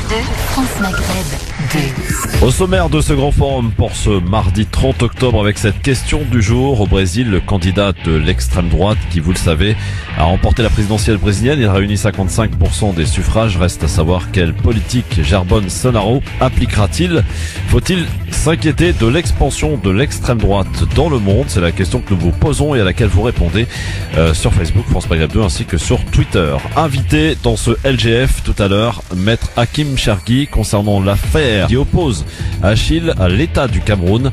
France Maghreb 2. Au sommaire de ce grand forum pour ce mardi 30 octobre avec cette question du jour. Au Brésil, le candidat de l'extrême droite qui, vous le savez, a remporté la présidentielle brésilienne. Il réunit 55% des suffrages. Reste à savoir quelle politique Jair Bolsonaro appliquera-t-il. Faut-il s'inquiéter de l'expansion de l'extrême droite dans le monde? C'est la question que nous vous posons et à laquelle vous répondez sur Facebook France Maghreb 2 ainsi que sur Twitter. Invité dans ce LGF tout à l'heure, Maître Hakim Chergui concernant l'affaire qui oppose Achille à l'État du Cameroun.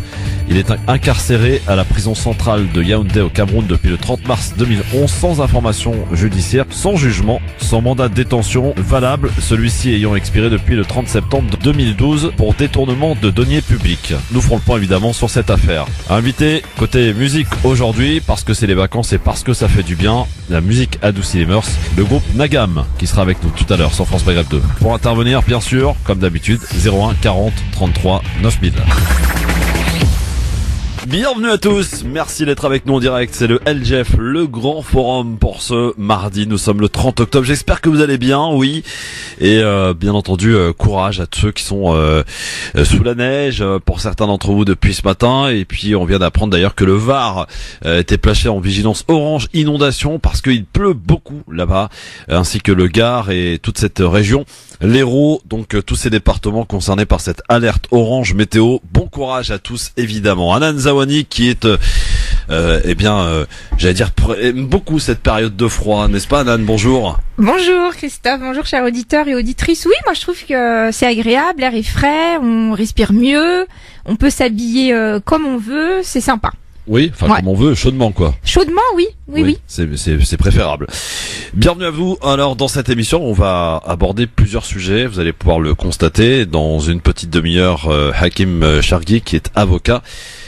Il est incarcéré à la prison centrale de Yaoundé au Cameroun depuis le 30 mars 2011 sans information judiciaire, sans jugement, sans mandat de détention valable, celui-ci ayant expiré depuis le 30 septembre 2012 pour détournement de deniers publics. Nous ferons le point évidemment sur cette affaire. Invité côté musique aujourd'hui, parce que c'est les vacances et parce que ça fait du bien, la musique adoucit les mœurs, le groupe Nagam qui sera avec nous tout à l'heure sur France Maghreb 2. Pour intervenir, bien sûr, comme d'habitude, 01 40 33 9000. Bienvenue à tous, merci d'être avec nous en direct, c'est le LGF, le grand forum pour ce mardi, nous sommes le 30 octobre, j'espère que vous allez bien, oui, et bien entendu, courage à tous ceux qui sont sous la neige, pour certains d'entre vous depuis ce matin, et puis on vient d'apprendre d'ailleurs que le Var était placé en vigilance orange inondation parce qu'il pleut beaucoup là-bas, ainsi que le Gard et toute cette région. L'Hérault, donc tous ces départements concernés par cette alerte orange météo. Bon courage à tous évidemment. Anan Zawani qui est, j'allais dire, aime beaucoup cette période de froid, n'est-ce pas Anan? Bonjour. Bonjour Christophe, bonjour chers auditeurs et auditrices. Oui, moi je trouve que c'est agréable, l'air est frais, on respire mieux, on peut s'habiller comme on veut, c'est sympa. Oui, enfin comme on veut, chaudement quoi. Chaudement, oui. C'est préférable. Bienvenue à vous. Alors dans cette émission, on va aborder plusieurs sujets. Vous allez pouvoir le constater dans une petite demi-heure. Hakim Chergui, qui est avocat,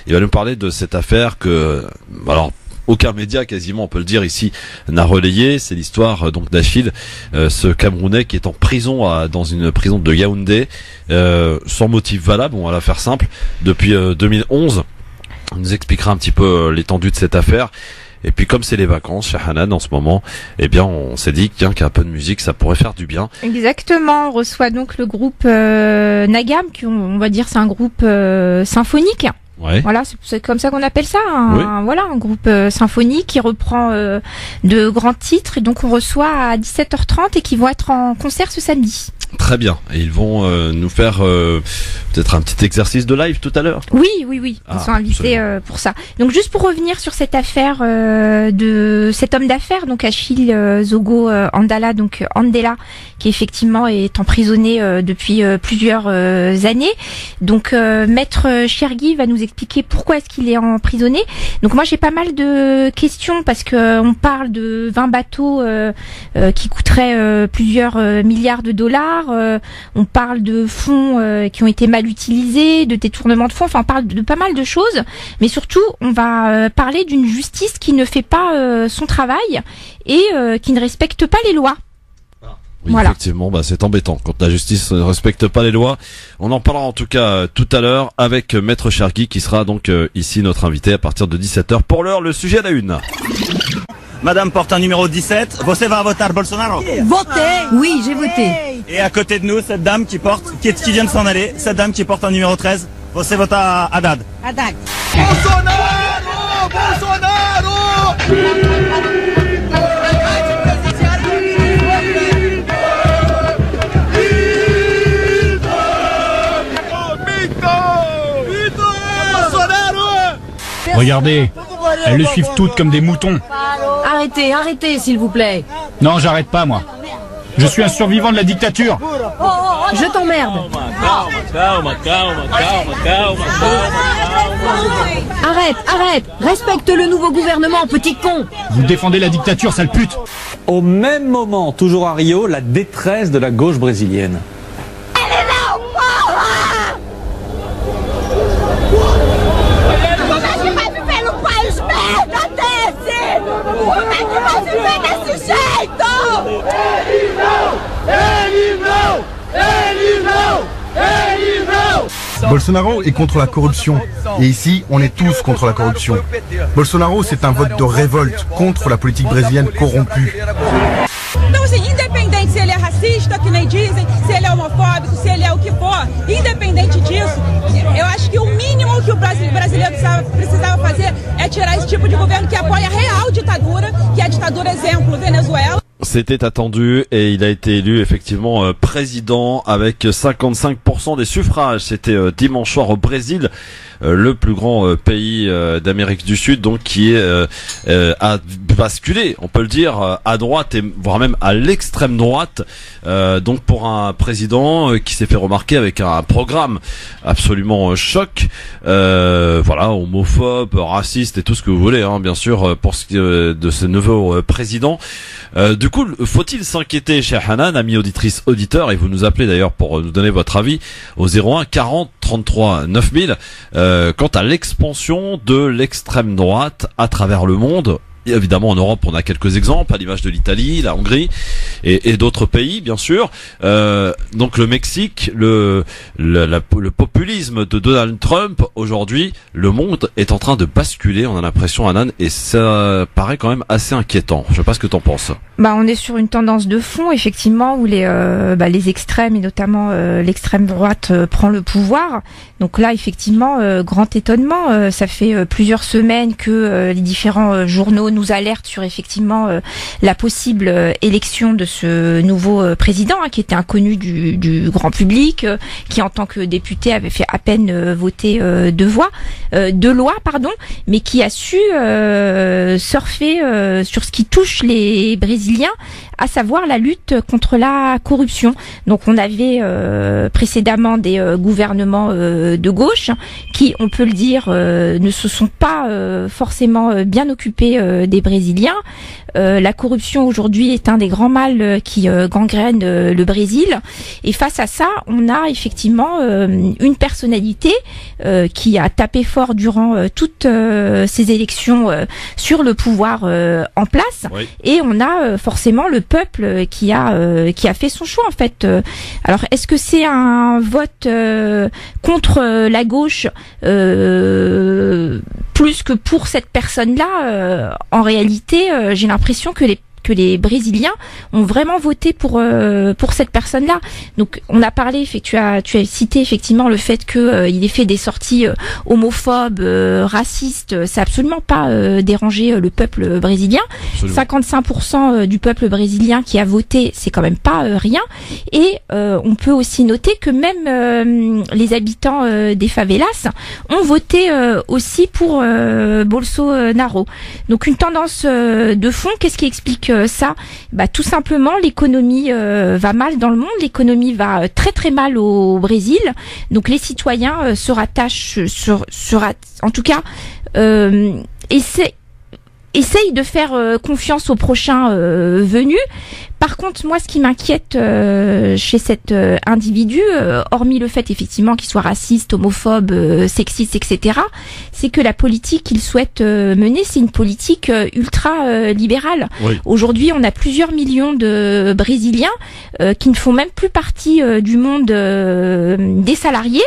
il va nous parler de cette affaire que, alors, aucun média, quasiment, on peut le dire ici, n'a relayé. C'est l'histoire donc d'Achille, ce Camerounais qui est en prison dans une prison de Yaoundé, sans motif valable. On va la faire simple. Depuis 2011. On nous expliquera un petit peu l'étendue de cette affaire. Et puis comme c'est les vacances chez Hanan en ce moment, eh bien on s'est dit qu'un peu de musique ça pourrait faire du bien. Exactement, on reçoit donc le groupe Nagam, qui on va dire c'est un groupe symphonique. Ouais. Voilà, c'est comme ça qu'on appelle ça, oui. Voilà, un groupe symphonique qui reprend de grands titres et donc on reçoit à 17h30 et qui vont être en concert ce samedi. Très bien, et ils vont nous faire peut-être un petit exercice de live tout à l'heure. Oui, ils sont invités pour ça. Donc juste pour revenir sur cette affaire de cet homme d'affaires, donc Achille Zogo Andela, qui effectivement est emprisonné depuis plusieurs années. Donc Maître Chergui va nous expliquer pourquoi est-ce qu'il est emprisonné. Donc moi j'ai pas mal de questions parce que on parle de 20 bateaux qui coûteraient plusieurs milliards de dollars. On parle de fonds qui ont été mal utilisés, de détournement de fonds, enfin on parle de pas mal de choses, mais surtout on va parler d'une justice qui ne fait pas son travail et qui ne respecte pas les lois. Oui, voilà. Effectivement, c'est embêtant quand la justice ne respecte pas les lois. On en parlera en tout cas tout à l'heure avec Maître Chergui qui sera donc ici notre invité à partir de 17h. Pour l'heure, le sujet à la une. Madame porte un numéro 17. Você va voter Bolsonaro? Voter? Oui, j'ai voté. Et à côté de nous, cette dame qui vient de s'en aller, cette dame qui porte un numéro 13. Você vota Haddad? Haddad. Bolsonaro! Bolsonaro! Regardez, elles le suivent toutes comme des moutons. Arrêtez, s'il vous plaît. Non, j'arrête pas, moi. Je suis un survivant de la dictature. Je t'emmerde. Arrête. Respecte le nouveau gouvernement, petit con. Vous défendez la dictature, sale pute. Au même moment, toujours à Rio, la détresse de la gauche brésilienne. Bolsonaro est contre la corruption. Et ici, on est tous contre la corruption. Bolsonaro, c'est un vote de révolte contre la politique brésilienne corrompue. Então, assim, independente se ele é racista, racista, que nem dizem, se ele é homofóbico, se ele é o que for, independente disso, eu acho que o mínimo que o brasileiro precisava fazer é tirar esse tipo de governo que apoia a real ditadura, que é a ditadura exemplo Venezuela. C'était attendu et il a été élu effectivement président avec 55% des suffrages. C'était dimanche soir au Brésil, le plus grand pays d'Amérique du Sud, donc qui a basculé, on peut le dire, à droite et voire même à l'extrême droite. Donc pour un président qui s'est fait remarquer avec un programme absolument choc, voilà, homophobe, raciste et tout ce que vous voulez, hein, bien sûr, pour ce de ce nouveau président. Du coup, faut-il s'inquiéter, chère Hanan, amis auditrices, auditeurs, et vous nous appelez d'ailleurs pour nous donner votre avis au 01 40 33 9000, quant à l'expansion de l'extrême droite à travers le monde. Et évidemment, en Europe, on a quelques exemples, à l'image de l'Italie, la Hongrie et d'autres pays, bien sûr. Donc le Mexique, le populisme de Donald Trump, aujourd'hui, le monde est en train de basculer, on a l'impression, Hanan, et ça paraît quand même assez inquiétant. Je sais pas ce que t'en penses. Bah, on est sur une tendance de fond, effectivement, où les extrêmes, et notamment l'extrême droite, prend le pouvoir. Donc là, effectivement, grand étonnement. Ça fait plusieurs semaines que les différents journaux nous alertent sur effectivement la possible élection de ce nouveau président, hein, qui était inconnu du grand public, qui en tant que député avait fait à peine voter deux lois, mais qui a su surfer sur ce qui touche les Brésiliens, à savoir la lutte contre la corruption. Donc on avait précédemment des gouvernements de gauche qui, on peut le dire, ne se sont pas forcément bien occupés des Brésiliens. La corruption aujourd'hui est un des grands mâles qui gangrène le Brésil. Et face à ça, on a effectivement une personnalité qui a tapé fort durant toutes ces élections sur le pouvoir en place. Oui. Et on a forcément le peuple qui a fait son choix, en fait. Alors, est-ce que c'est un vote contre la gauche plus que pour cette personne-là? En réalité, j'ai l'impression que les Brésiliens ont vraiment voté pour cette personne-là. Donc on a parlé, tu as cité effectivement le fait que il ait fait des sorties homophobes, racistes. Ça n'a absolument pas dérangé le peuple brésilien. Absolument. 55% du peuple brésilien qui a voté, c'est quand même pas rien. Et on peut aussi noter que même les habitants des favelas ont voté aussi pour Bolsonaro. Donc une tendance de fond. Qu'est-ce qui explique ça? Tout simplement, l'économie va mal dans le monde, l'économie va très très mal au Brésil. Donc les citoyens se rattachent en tout cas essaye de faire confiance au prochain venu. Par contre, moi, ce qui m'inquiète chez cet individu, hormis le fait effectivement qu'il soit raciste, homophobe, sexiste, etc., c'est que la politique qu'il souhaite mener, c'est une politique ultra libérale. Oui. Aujourd'hui, on a plusieurs millions de Brésiliens qui ne font même plus partie du monde des salariés.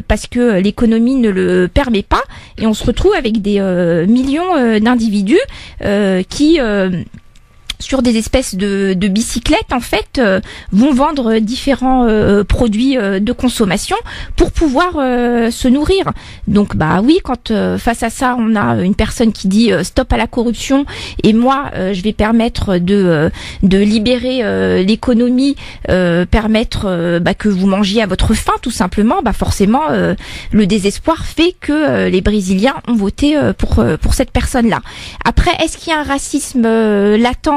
Parce que l'économie ne le permet pas, et on se retrouve avec des millions d'individus qui sur des espèces de bicyclettes, en fait, vont vendre différents produits de consommation pour pouvoir se nourrir. Donc, oui, quand face à ça, on a une personne qui dit stop à la corruption, et moi, je vais permettre de libérer l'économie, permettre que vous mangiez à votre faim, tout simplement, forcément, le désespoir fait que les Brésiliens ont voté pour cette personne-là. Après, est-ce qu'il y a un racisme latent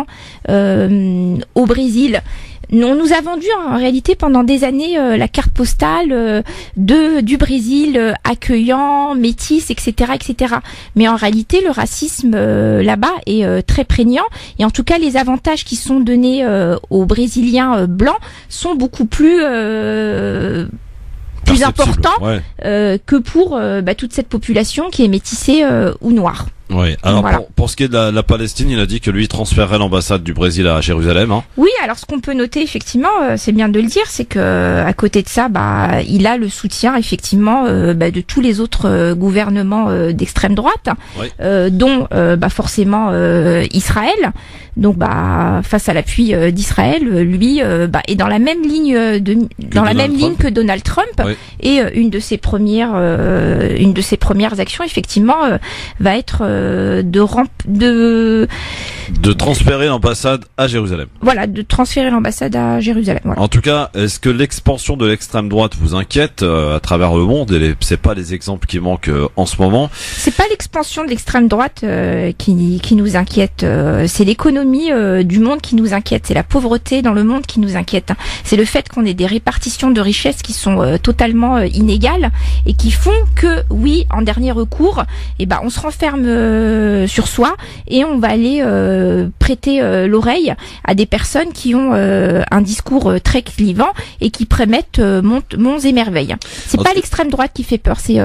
au Brésil? On nous a vendu en réalité pendant des années la carte postale du Brésil accueillant, métis, etc., etc. Mais en réalité, le racisme là-bas est très prégnant. Et en tout cas, les avantages qui sont donnés aux Brésiliens blancs sont beaucoup plus important, ouais, que pour toute cette population qui est métissée ou noire. Oui. Alors Voilà. pour ce qui est de la Palestine, il a dit que lui transférerait l'ambassade du Brésil à Jérusalem. Hein. Oui, alors ce qu'on peut noter effectivement, c'est bien de le dire, c'est que à côté de ça, il a le soutien effectivement de tous les autres gouvernements d'extrême droite, Oui. dont forcément Israël. Donc face à l'appui d'Israël, lui est dans la même ligne ligne que Donald Trump. Oui. Et une de ses premières actions effectivement va être de transférer l'ambassade à Jérusalem. Voilà, de transférer l'ambassade à Jérusalem. Voilà. En tout cas, est-ce que l'expansion de l'extrême droite vous inquiète à travers le monde? Et c'est pas les exemples qui manquent en ce moment. C'est pas l'expansion de l'extrême droite qui nous inquiète, c'est l'économie du monde qui nous inquiète, c'est la pauvreté dans le monde qui nous inquiète. C'est le fait qu'on ait des répartitions de richesses qui sont totalement inégales et qui font que, oui, en dernier recours, on se renferme sur soi et on va aller prêter l'oreille à des personnes qui ont un discours très clivant et qui prémettent monts et merveilles. C'est pas l'extrême droite qui fait peur, c'est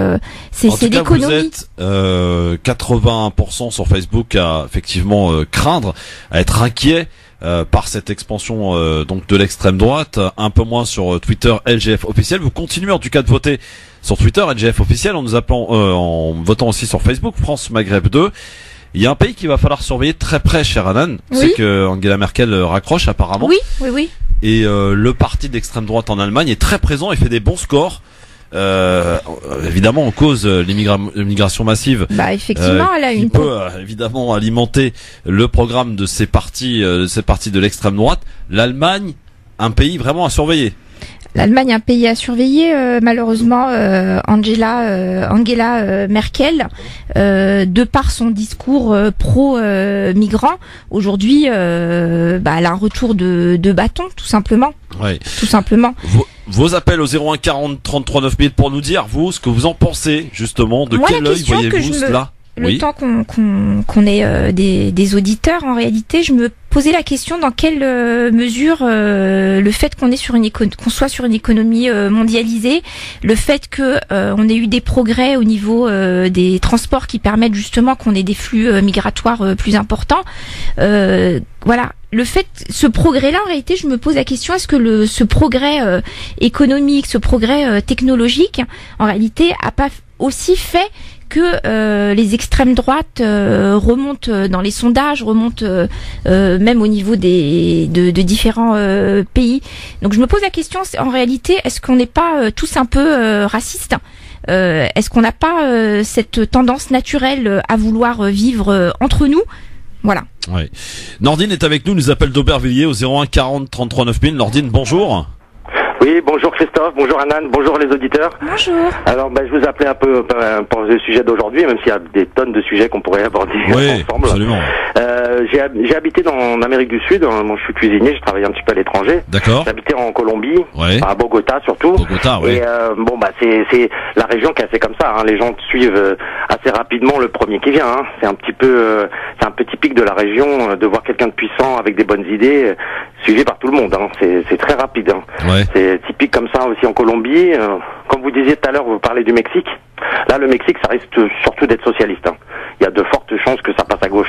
l'économie. Vous êtes 80% sur Facebook à effectivement craindre, à être inquiet par cette expansion donc de l'extrême droite, un peu moins sur Twitter LGF officiel. Vous continuez en tout cas de voter sur Twitter LGF officiel en nous appelant en votant aussi sur Facebook France Maghreb 2. Il y a un pays qu'il va falloir surveiller très près, cher Anan. Oui. C'est que Angela Merkel raccroche apparemment. Oui. Et le parti d'extrême droite en Allemagne est très présent et fait des bons scores. Évidemment en cause l'immigration massive, effectivement, elle a qui peut évidemment alimenter le programme de ces partis de l'extrême droite. L'Allemagne, un pays vraiment à surveiller. L'Allemagne, un pays à surveiller, malheureusement, Angela Merkel, de par son discours pro-migrant, aujourd'hui, elle a un retour de bâton, tout simplement. Oui. Tout simplement. Vos appels au 01 40 33 9000 pour nous dire, vous, ce que vous en pensez, justement, de quel œil voyez-vous cela? Le temps qu'on ait des auditeurs, en réalité, je me posais la question dans quelle mesure le fait qu'on soit sur une économie mondialisée, le fait que on ait eu des progrès au niveau des transports qui permettent justement qu'on ait des flux migratoires plus importants, voilà. Ce progrès-là, en réalité, je me pose la question, est-ce que ce progrès économique, ce progrès technologique, en réalité, a pas aussi fait que les extrêmes droites remontent dans les sondages, remontent même au niveau de différents pays. Donc je me pose la question, en réalité, est-ce qu'on n'est pas tous un peu racistes? Est-ce qu'on n'a pas cette tendance naturelle à vouloir vivre entre nous? Voilà. Oui. Nordine est avec nous appelle d'Aubervilliers au 01 40 33 9000. Nordine, bonjour. Oui, bonjour Christophe, bonjour Anan, bonjour les auditeurs. Bonjour. Alors, je vous appelais un peu pour le sujet d'aujourd'hui, même s'il y a des tonnes de sujets qu'on pourrait aborder ensemble. Absolument. J'ai habité en Amérique du Sud, je suis cuisinier, je travaille un petit peu à l'étranger. D'accord. J'ai habité en Colombie, à Bogota surtout. Bogota, oui. Et c'est la région qui est assez comme ça, hein. Les gens suivent assez rapidement le premier qui vient, hein. C'est un peu typique de la région de voir quelqu'un de puissant avec des bonnes idées suivi par tout le monde, hein. C'est très rapide, hein. Ouais. C'est typique comme ça aussi en Colombie. Comme vous disiez tout à l'heure, vous parlez du Mexique. Là, le Mexique, ça risque surtout d'être socialiste, hein. Il y a de fortes chances que ça passe à gauche.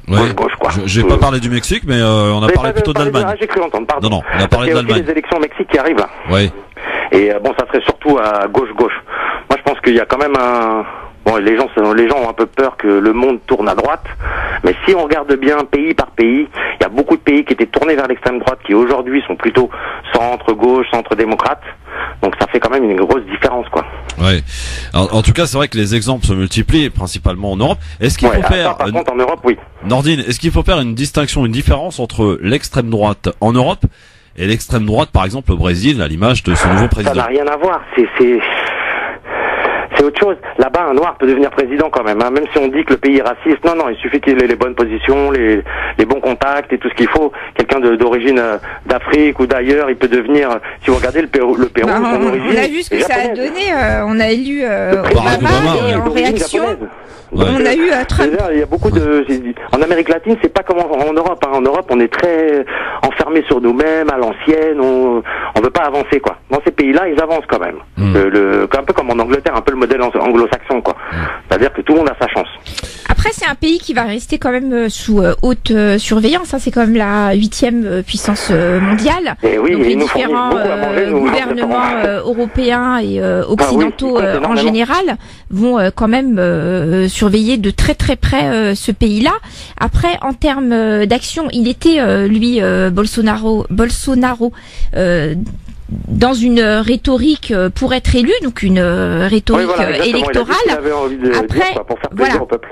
Ouais. Gauche, quoi. J'ai pas parlé du Mexique, mais on a parlé plutôt d'Allemagne. J'ai cru entendre, pardon. Non, on a parlé d'Allemagne. Il y a aussi les élections au Mexique qui arrivent là. Oui. Et ça serait surtout à gauche. Moi, je pense qu'il y a quand même les gens ont un peu peur que le monde tourne à droite. Mais si on regarde bien pays par pays, il y a beaucoup de pays qui étaient tournés vers l'extrême droite qui aujourd'hui sont plutôt centre-gauche, centre-démocrate. Donc ça fait quand même une grosse différence, quoi. Ouais. Alors, en tout cas, c'est vrai que les exemples se multiplient, principalement en Europe. Est-ce qu'il faut faire... Par contre, en Europe, oui. Nordine, est-ce qu'il faut faire une distinction, une différence entre l'extrême droite en Europe et l'extrême droite, par exemple, au Brésil, à l'image de ce nouveau président? Ça n'a rien à voir. C'est autre chose. Là-bas, un noir peut devenir président quand même, hein. Même si on dit que le pays est raciste. Non, il suffit qu'il ait les bonnes positions, les bons contacts et tout ce qu'il faut. Quelqu'un d'origine d'Afrique ou d'ailleurs, il peut devenir... Si vous regardez le Pérou, son origine... On a vu ce que ça a donné. On a élu Obama et en réaction... Ouais. On a eu Trump. Il y a beaucoup en Amérique latine, c'est pas comme en Europe, hein. En Europe, on est très enfermé sur nous-mêmes, à l'ancienne, on veut pas avancer, quoi. Dans ces pays-là, ils avancent quand même. Un peu comme en Angleterre, un peu le modèle anglo-saxon, quoi. C'est-à-dire que tout le monde a sa chance. Après, c'est un pays qui va rester quand même sous haute surveillance. C'est quand même la 8e puissance mondiale. Et oui, donc et les nous différents gouvernements européens et occidentaux en général vont quand même surveiller de très très près ce pays-là. Après, en termes d'action, il était Bolsonaro dans une rhétorique pour être élu, donc une rhétorique électorale. Après,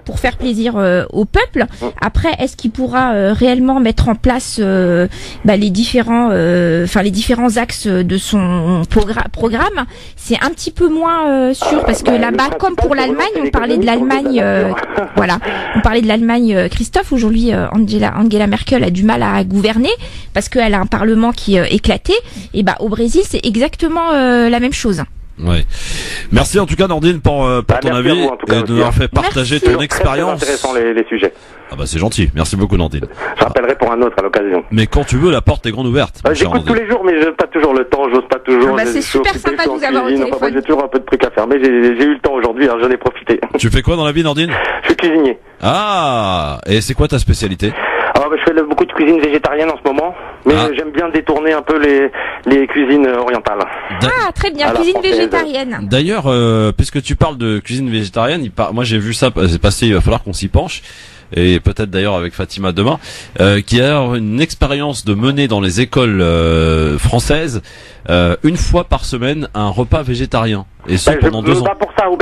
pour faire plaisir au peuple. Après, est-ce qu'il pourra réellement mettre en place les différents axes de son programme? C'est un petit peu moins sûr parce que là-bas, comme pour l'Allemagne, on parlait de l'Allemagne. On parlait de l'Allemagne. Christophe, aujourd'hui, Angela Merkel a du mal à gouverner parce qu'elle a un parlement qui est éclaté. Et au Brésil, c'est exactement la même chose. Ouais. Merci en tout cas Nordine pour ton avis et de nous avoir fait partager ton expérience. C'est intéressant les sujets. Ah bah c'est gentil, merci beaucoup Nordine. Je rappellerai pour un autre à l'occasion. Mais quand tu veux, la porte est grande ouverte. J'écoute tous les jours, mais j'ai pas toujours le temps, j'ose pas toujours. C'est super sympa de vous avoir au téléphone. J'ai toujours un peu de trucs à faire, mais j'ai eu le temps aujourd'hui, alors j'en ai profité. Tu fais quoi dans la vie Nordine? Je suis cuisinier. Ah, et c'est quoi ta spécialité? Je fais beaucoup de cuisine végétarienne en ce moment, mais j'aime bien détourner un peu les cuisines orientales. Ah, très bien, cuisine végétarienne. D'ailleurs, puisque tu parles de cuisine végétarienne, moi j'ai vu ça, c'est passé, il va falloir qu'on s'y penche, et peut-être d'ailleurs avec Fatima demain, qui a une expérience de mener dans les écoles françaises, une fois par semaine, un repas végétarien. Et ce pendant 2 ans.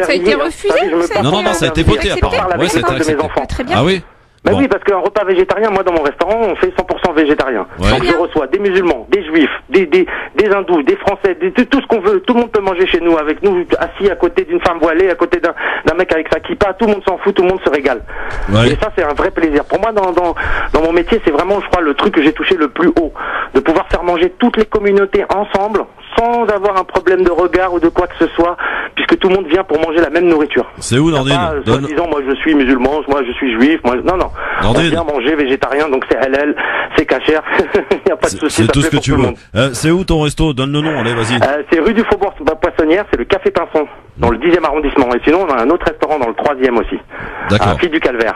Ça a été refusé? Non, ça a été voté apparemment. Ouais, ça a été accepté. Très bien. Ah oui? Bon. Oui, parce qu'un repas végétarien, moi dans mon restaurant, on fait 100% végétarien. Donc je reçois des musulmans, des juifs, des hindous, des français, tout ce qu'on veut. Tout le monde peut manger chez nous, avec nous, assis à côté d'une femme voilée, à côté d'un mec avec sa kippa. Tout le monde s'en fout, tout le monde se régale. Ouais. Et ça, c'est un vrai plaisir. Pour moi, dans mon métier, c'est vraiment, je crois, le truc que j'ai touché le plus haut. De pouvoir faire manger toutes les communautés ensemble, sans avoir un problème de regard ou de quoi que ce soit, puisque tout le monde vient pour manger la même nourriture. C'est où, Nordine? Disant, moi je suis musulman, moi je suis juif, non. On vient manger végétarien, donc c'est halal, c'est cachère, il n'y a pas de souci. C'est tout ce que tu veux. C'est où ton resto? Donne le nom, allez, vas-y. C'est rue du Faubourg Poissonnière, c'est le Café Pinson, dans le 10e arrondissement. Et sinon, on a un autre restaurant dans le 3e aussi. D'accord. À Fille du Calvaire.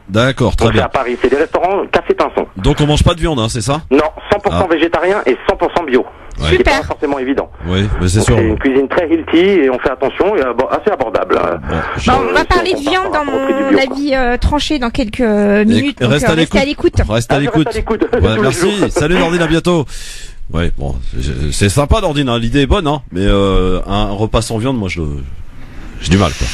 D'accord, très bien. C'est à Paris, c'est des restaurants Café Pinson. Donc on mange pas de viande, hein, c'est ça? Non, 100% végétarien et 100% bio. Ouais. C'est pas forcément évident. Oui, mais c'est sûr. C'est une cuisine très healthy et on fait attention et assez abordable. On va parler de viande dans mon avis tranché dans quelques minutes. Donc restez à l'écoute. Reste à l'écoute. Ouais, merci. Salut Nordine, à bientôt. Ouais, bon, c'est sympa Nordine, hein. L'idée est bonne, hein. Mais un repas sans viande, moi j'ai du mal, quoi.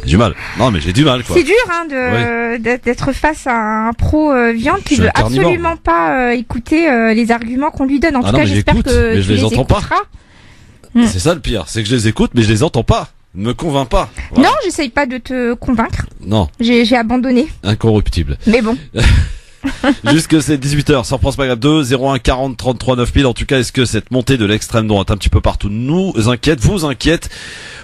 J'ai du mal. Non, mais j'ai du mal, quoi. C'est dur, hein, d'être face à un pro viande qui veut absolument pas écouter les arguments qu'on lui donne. En tout cas, j'espère que mais je les entends pas. Mm. C'est ça le pire, c'est que je les écoute, mais je les entends pas. Ne me convainc pas. Voilà. Non, j'essaye pas de te convaincre. Non. J'ai abandonné. Incorruptible. Mais bon. Jusque c'est 18h sur France Maghreb 2, 01 40 33 9000. En tout cas, est-ce que cette montée de l'extrême droite un petit peu partout vous inquiète?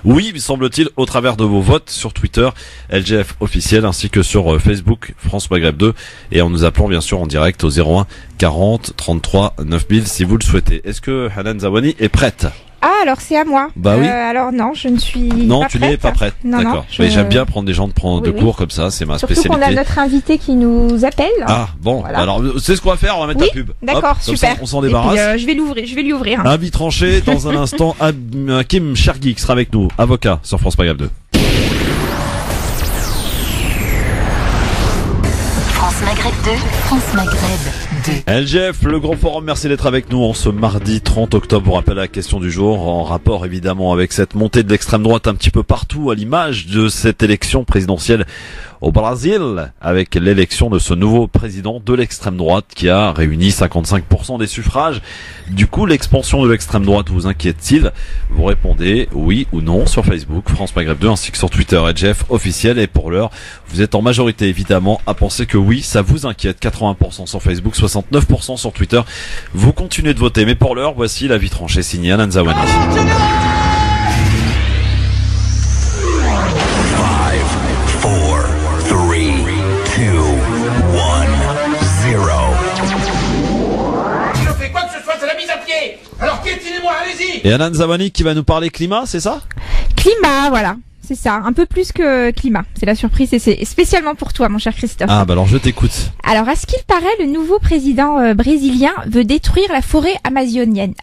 Oui, semble-t-il, au travers de vos votes sur Twitter, LGF officiel, ainsi que sur Facebook, France Maghreb 2, et en nous appelant bien sûr en direct au 01 40 33 9000 si vous le souhaitez. Est-ce que Hanan Zawani est prête? Ah, alors c'est à moi. Bah oui. Alors non, je ne suis pas prête. Non, tu n'es pas prête. D'accord. Mais j'aime bien prendre des gens de cours comme ça, c'est ma spécialité. Surtout qu'on a notre invité qui nous appelle. Ah, bon. Voilà. Alors, c'est ce qu'on va faire, on va mettre la pub. D'accord, super. Ça, on s'en débarrasse. Et puis, je vais lui ouvrir. Avis tranché, dans un instant, Hakim Chergui qui sera avec nous, avocat sur France Maghreb 2. France Maghreb 2, France Maghreb 2. LGF, le grand forum, merci d'être avec nous en ce mardi 30 octobre. Vous rappelle la question du jour, en rapport évidemment avec cette montée de l'extrême droite un petit peu partout, à l'image de cette élection présidentielle au Brésil, avec l'élection de ce nouveau président de l'extrême droite qui a réuni 55% des suffrages. Du coup, l'expansion de l'extrême droite vous inquiète-t-il? Vous répondez oui ou non sur Facebook, France Maghreb 2, ainsi que sur Twitter, LGF officiel. Et pour l'heure, vous êtes en majorité évidemment à penser que oui, ça vous inquiète. 80% sur Facebook, 69% sur Twitter. Vous continuez de voter, mais pour l'heure, voici l'avis tranché signé Hanan Zawani. Alors piétinez-moi, allez-y. Et Hanan Zawani qui va nous parler climat, c'est ça? Climat, voilà. C'est ça, un peu plus que climat. C'est la surprise et c'est spécialement pour toi, mon cher Christophe. Ah, bah alors je t'écoute. Alors, à ce qu'il paraît, le nouveau président brésilien veut détruire la forêt amazonienne.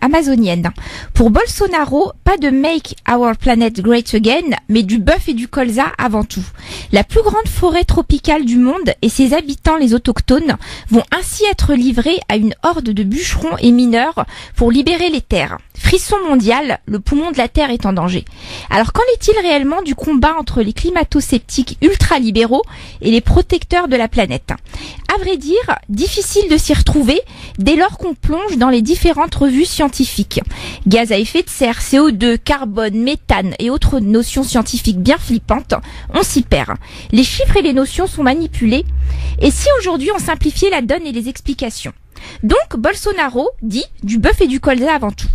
Pour Bolsonaro, pas de Make Our Planet Great Again, mais du bœuf et du colza avant tout. La plus grande forêt tropicale du monde et ses habitants, les autochtones, vont ainsi être livrés à une horde de bûcherons et mineurs pour libérer les terres. Frisson mondial, le poumon de la Terre est en danger. Alors qu'en est-il réellement du combat entre les climato-sceptiques ultra-libéraux et les protecteurs de la planète? À vrai dire, difficile de s'y retrouver dès lors qu'on plonge dans les différentes revues scientifiques. Gaz à effet de serre, CO2, carbone, méthane et autres notions scientifiques bien flippantes, on s'y perd. Les chiffres et les notions sont manipulés. Et si aujourd'hui on simplifiait la donne et les explications? Donc, Bolsonaro dit du bœuf et du colza avant tout.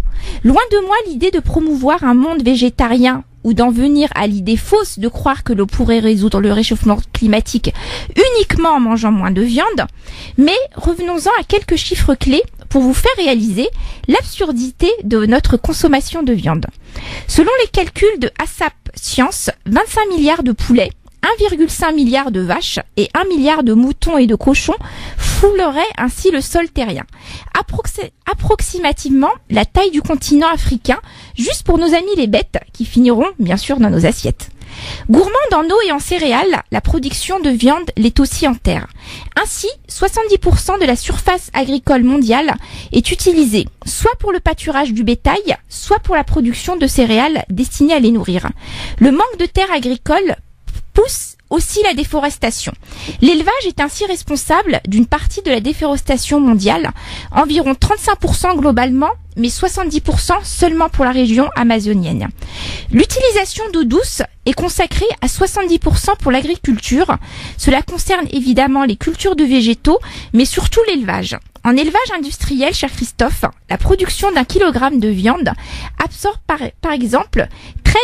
Loin de moi l'idée de promouvoir un monde végétarien ou d'en venir à l'idée fausse de croire que l'on pourrait résoudre le réchauffement climatique uniquement en mangeant moins de viande. Mais revenons-en à quelques chiffres clés pour vous faire réaliser l'absurdité de notre consommation de viande. Selon les calculs de ASAP Science, 25 milliards de poulets, 1,5 milliard de vaches et 1 milliard de moutons et de cochons fouleraient ainsi le sol terrien. Approximativement la taille du continent africain, juste pour nos amis les bêtes, qui finiront bien sûr dans nos assiettes. Gourmande en eau et en céréales, la production de viande l'est aussi en terre. Ainsi, 70% de la surface agricole mondiale est utilisée soit pour le pâturage du bétail, soit pour la production de céréales destinées à les nourrir. Le manque de terres agricoles pousse aussi la déforestation. L'élevage est ainsi responsable d'une partie de la déforestation mondiale, environ 35% globalement, mais 70% seulement pour la région amazonienne. L'utilisation d'eau douce est consacrée à 70% pour l'agriculture. Cela concerne évidemment les cultures de végétaux, mais surtout l'élevage. En élevage industriel, cher Christophe, la production d'un kilogramme de viande absorbe par exemple 13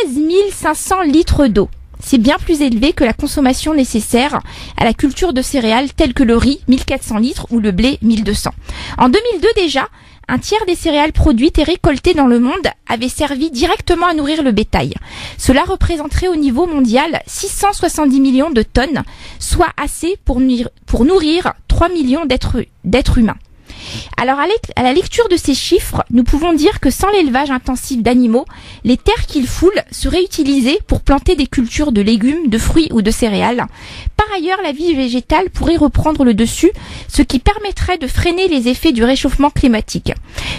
500 litres d'eau. C'est bien plus élevé que la consommation nécessaire à la culture de céréales telles que le riz, 1400 litres, ou le blé, 1200. En 2002 déjà, un tiers des céréales produites et récoltées dans le monde avait servi directement à nourrir le bétail. Cela représenterait au niveau mondial 670 millions de tonnes, soit assez pour nourrir 3 millions d'êtres humains. Alors à la lecture de ces chiffres, nous pouvons dire que sans l'élevage intensif d'animaux, les terres qu'ils foulent seraient utilisées pour planter des cultures de légumes, de fruits ou de céréales. Par ailleurs, la vie végétale pourrait reprendre le dessus, ce qui permettrait de freiner les effets du réchauffement climatique.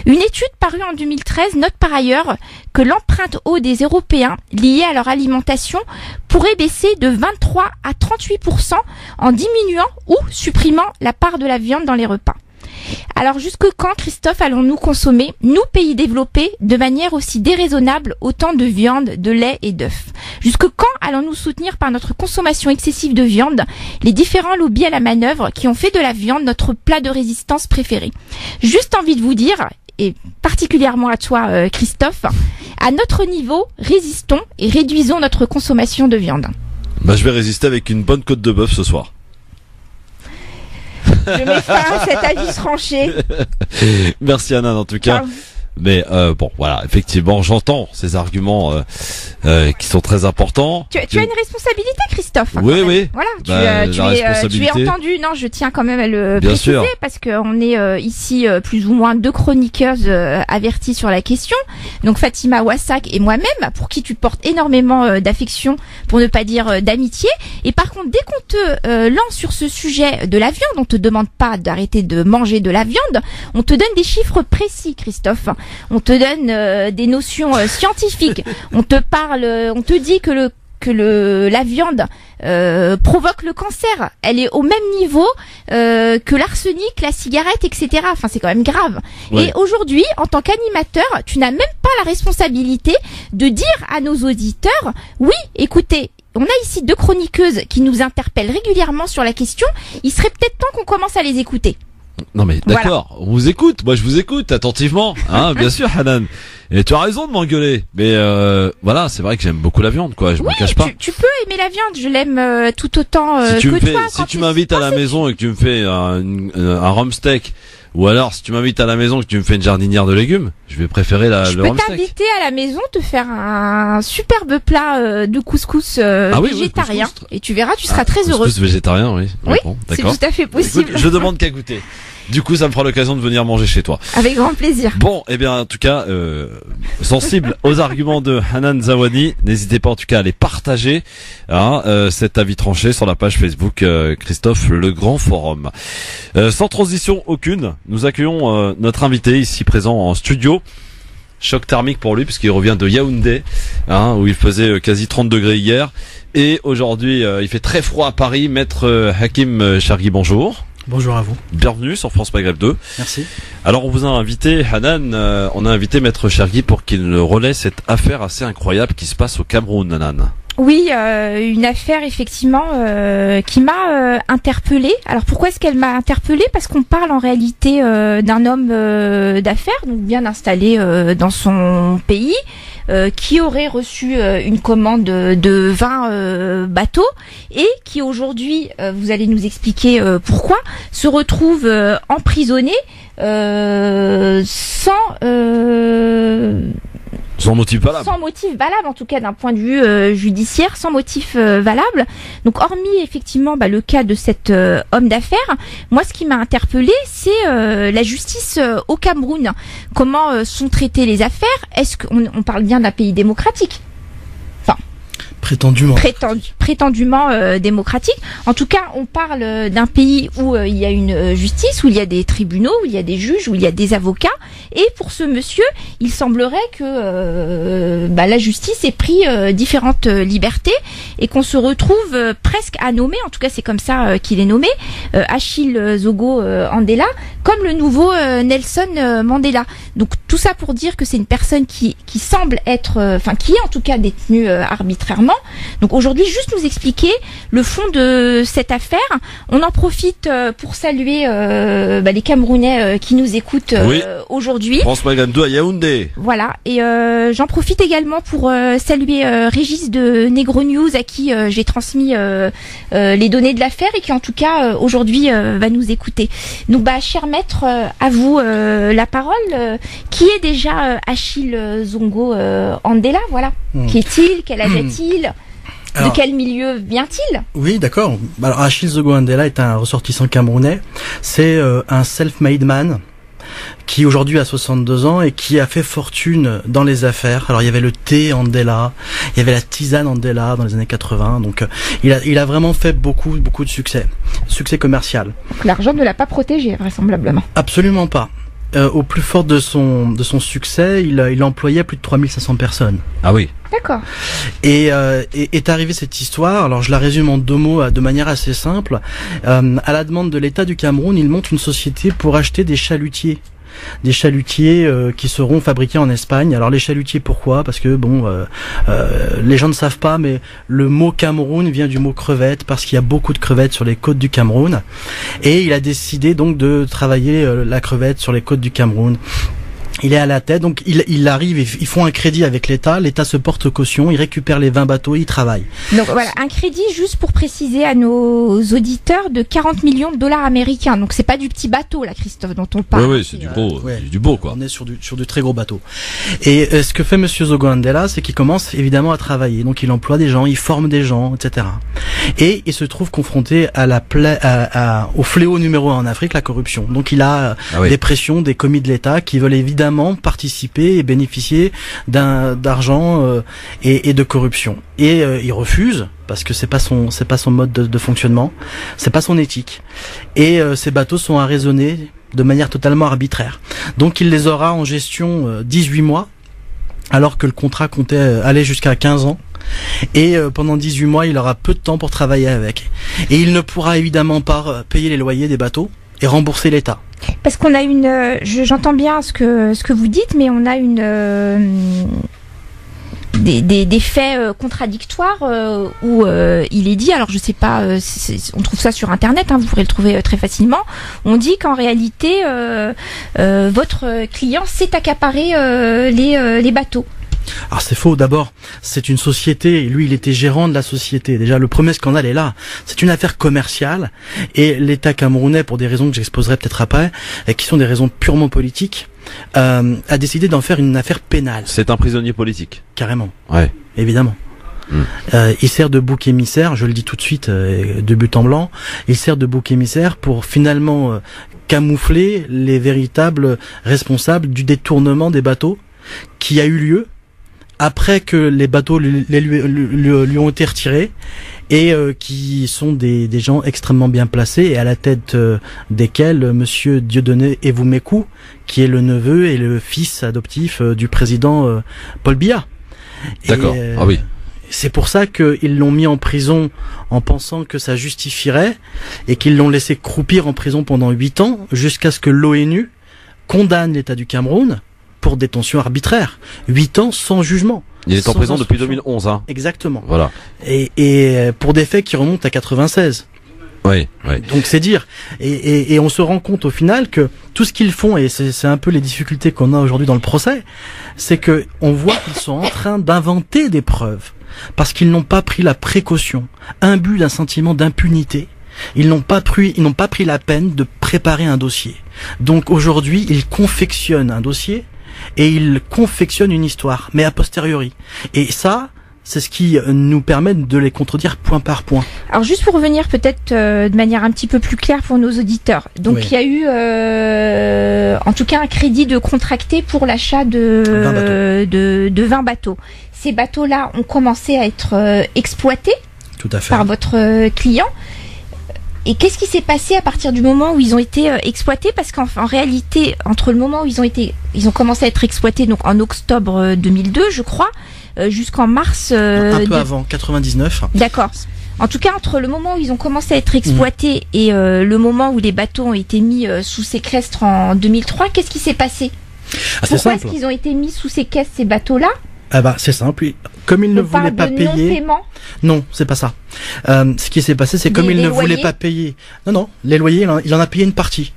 Une étude parue en 2013 note par ailleurs que l'empreinte eau des Européens liée à leur alimentation pourrait baisser de 23 à 38% en diminuant ou supprimant la part de la viande dans les repas. Alors jusque quand, Christophe, allons-nous consommer, nous pays développés, de manière aussi déraisonnable autant de viande, de lait et d'œufs? Jusque quand allons-nous soutenir par notre consommation excessive de viande les différents lobbies à la manœuvre qui ont fait de la viande notre plat de résistance préféré? Juste envie de vous dire, et particulièrement à toi Christophe, à notre niveau, résistons et réduisons notre consommation de viande. Bah je vais résister avec une bonne côte de bœuf ce soir. Je mets fin à cet avis tranché. Merci Hanan en tout cas. Ciao. Mais bon voilà, effectivement j'entends ces arguments qui sont très importants. Tu as une responsabilité, Christophe. Oui oui. Voilà, tu es entendu. Non, je tiens quand même à le Bien préciser sûr. parce qu'on est ici plus ou moins deux chroniqueuses averties sur la question. Donc Fatima Wassak et moi-même, pour qui tu portes énormément d'affection, pour ne pas dire d'amitié. Et par contre, dès qu'on te lance sur ce sujet de la viande, on te demande pas d'arrêter de manger de la viande. On te donne des chiffres précis, Christophe. On te donne des notions scientifiques. On te dit que la viande provoque le cancer. Elle est au même niveau que l'arsenic, la cigarette, etc. Enfin, c'est quand même grave. Ouais. Et aujourd'hui, en tant qu'animateur, tu n'as même pas la responsabilité de dire à nos auditeurs, oui, écoutez, on a ici deux chroniqueuses qui nous interpellent régulièrement sur la question. Il serait peut-être temps qu'on commence à les écouter. Non mais d'accord, voilà. On vous écoute, moi je vous écoute attentivement, hein, bien sûr Hanan. Et tu as raison de m'engueuler, mais voilà, c'est vrai que j'aime beaucoup la viande, quoi. Je me cache pas. Tu peux aimer la viande, je l'aime tout autant si que toi. Si tu m'invites à la maison et que tu me fais un rump steak Ou alors, si tu m'invites à la maison que tu me fais une jardinière de légumes, je vais préférer le Je peux rhum sec. t'inviter à la maison, te faire un superbe plat de couscous végétarien. Couscous. Et tu verras, tu seras très heureux. Couscous végétarien, oui. Oui, Bon, c'est d'accord. tout à fait possible. Écoute, je demande qu'à goûter. Du coup, ça me fera l'occasion de venir manger chez toi. Avec grand plaisir. Bon, eh bien, en tout cas, sensible aux arguments de Hanan Zawani, n'hésitez pas en tout cas à les partager, cet avis tranché sur la page Facebook Christophe Le Grand Forum. Sans transition aucune, nous accueillons notre invité ici présent en studio. Choc thermique pour lui puisqu'il revient de Yaoundé, où il faisait quasi 30 degrés hier. Et aujourd'hui, il fait très froid à Paris. Maître Hakim Chergui, bonjour. Bonjour à vous. Bienvenue sur France Maghreb 2. Merci. Alors on vous a invité, Hanan, on a invité Maître Chergui pour qu'il relaie cette affaire assez incroyable qui se passe au Cameroun, Hanan. Oui, une affaire effectivement qui m'a interpellée. Alors pourquoi est-ce qu'elle m'a interpellée? Parce qu'on parle en réalité d'un homme d'affaires, donc bien installé dans son pays, qui aurait reçu une commande de 20 bateaux et qui aujourd'hui, vous allez nous expliquer pourquoi, se retrouve emprisonné sans motif valable. Sans motif valable, en tout cas d'un point de vue judiciaire, sans motif valable. Donc hormis effectivement le cas de cet homme d'affaires, moi ce qui m'a interpellée, c'est la justice au Cameroun. Comment sont traitées les affaires? Est-ce qu'on parle bien d'un pays démocratique? Prétendument démocratique. En tout cas, on parle d'un pays où il y a une justice, où il y a des tribunaux, où il y a des juges, où il y a des avocats. Et pour ce monsieur, il semblerait que la justice ait pris différentes libertés et qu'on se retrouve presque à nommer, en tout cas c'est comme ça qu'il est nommé, Achille Zogo Andela, comme le nouveau Nelson Mandela. Donc tout ça pour dire que c'est une personne qui semble être, qui est en tout cas détenue arbitrairement. Donc aujourd'hui, juste nous expliquer le fond de cette affaire. On en profite pour saluer les Camerounais qui nous écoutent aujourd'hui. France Maghreb 2 à Yaoundé. Voilà, et j'en profite également pour saluer Régis de Negro News à qui j'ai transmis les données de l'affaire et qui en tout cas aujourd'hui va nous écouter. Donc cher maître, à vous la parole. Qui est déjà Achille Zongo Andela, voilà. Qui est-il? Quel âge a-t-il? De quel milieu vient-il? Oui, d'accord. Alors Achille Zogo Andela est un ressortissant camerounais. C'est un self-made man qui aujourd'hui a 62 ans et qui a fait fortune dans les affaires. Alors il y avait le thé Andela, il y avait la tisane Andela dans les années 80. Donc il a vraiment fait beaucoup de succès commercial. Donc l'argent ne l'a pas protégé vraisemblablement. Absolument pas. Au plus fort de son succès, il employait plus de 3500 personnes. Ah oui. D'accord. Et est arrivée cette histoire, alors je la résume en 2 mots de manière assez simple. À la demande de l'État du Cameroun, il monte une société pour acheter des chalutiers. Des chalutiers qui seront fabriqués en Espagne. Alors les chalutiers, pourquoi? Parce que les gens ne savent pas, mais le mot Cameroun vient du mot crevette, parce qu'il y a beaucoup de crevettes sur les côtes du Cameroun. Et il a décidé donc de travailler la crevette sur les côtes du Cameroun. Il est à la tête, donc il arrive, ils font un crédit avec l'État se porte caution, il récupère les 20 bateaux, il travaille. Donc voilà, un crédit, juste pour préciser à nos auditeurs, de 40 millions de dollars américains. Donc c'est pas du petit bateau là, Christophe, dont on parle. Oui, c'est du beau, du beau quoi. On est sur du très gros bateau. Et ce que fait Monsieur Zogo Andela, c'est qu'il commence évidemment à travailler. Donc il emploie des gens, il forme des gens, etc. Et il se trouve confronté au fléau numéro 1 en Afrique, la corruption. Donc il a des pressions, des commis de l'État qui veulent évidemment participer et bénéficier d'argent et de corruption. Et il refuse parce que c'est pas son mode de fonctionnement, c'est pas son éthique. Et ces bateaux sont arraisonnés de manière totalement arbitraire. Donc il les aura en gestion 18 mois, alors que le contrat comptait aller jusqu'à 15 ans. Et pendant 18 mois, il aura peu de temps pour travailler avec. Et il ne pourra évidemment pas payer les loyers des bateaux et rembourser l'État. Parce qu'on a j'entends bien ce que vous dites, mais on a des faits contradictoires où il est dit, alors je sais pas, on trouve ça sur internet, vous pourrez le trouver très facilement. On dit qu'en réalité votre client s'est accaparé les bateaux. Alors c'est faux. D'abord, c'est une société. Lui, il était gérant de la société. Déjà, le premier scandale est là. C'est une affaire commerciale et l'État camerounais, pour des raisons que j'exposerai peut-être après, et qui sont des raisons purement politiques, a décidé d'en faire une affaire pénale. C'est un prisonnier politique. Carrément. Ouais. Évidemment. Il sert de bouc émissaire, je le dis tout de suite, de but en blanc. Il sert de bouc émissaire pour finalement camoufler les véritables responsables du détournement des bateaux qui a eu lieu après que les bateaux lui ont été retirés et qui sont des gens extrêmement bien placés et à la tête desquels monsieur Dieudonné Evoumekou, qui est le neveu et le fils adoptif du président Paul Biya. D'accord. Ah oui. C'est pour ça qu'ils l'ont mis en prison en pensant que ça justifierait et qu'ils l'ont laissé croupir en prison pendant 8 ans jusqu'à ce que l'ONU condamne l'État du Cameroun pour détention arbitraire. 8 ans sans jugement. Il est en prison depuis 2011, hein. Exactement. Voilà. Et pour des faits qui remontent à 96. Oui, oui. Donc c'est dire. Et on se rend compte au final que tout ce qu'ils font, et c'est un peu les difficultés qu'on a aujourd'hui dans le procès, c'est que on voit qu'ils sont en train d'inventer des preuves. Parce qu'ils n'ont pas pris la précaution, imbus d'un sentiment d'impunité. Ils n'ont pas pris la peine de préparer un dossier. Donc aujourd'hui, ils confectionnent un dossier et ils confectionnent une histoire, mais a posteriori. Et ça, c'est ce qui nous permet de les contredire point par point. Alors juste pour revenir peut-être de manière un petit peu plus claire pour nos auditeurs. Donc il y a eu en tout cas un crédit de contracté pour l'achat de 20 bateaux. Ces bateaux-là ont commencé à être exploités par votre client. Et qu'est-ce qui s'est passé à partir du moment où ils ont été exploités? Parce qu'en réalité, entre le moment où ils ont commencé à être exploités, donc en octobre 2002, je crois, jusqu'en mars... un peu avant, 99. D'accord. En tout cas, entre le moment où ils ont commencé à être exploités et le moment où les bateaux ont été mis sous séquestre en 2003, qu'est-ce qui s'est passé? Pourquoi est-ce qu'ils ont été mis sous séquestre, ces bateaux-là? Ah bah c'est simple. Comme ils ne voulaient pas payer. Non, c'est pas ça. Ce qui s'est passé, c'est comme ils ne voulaient pas payer. Non, les loyers, il en a payé une partie.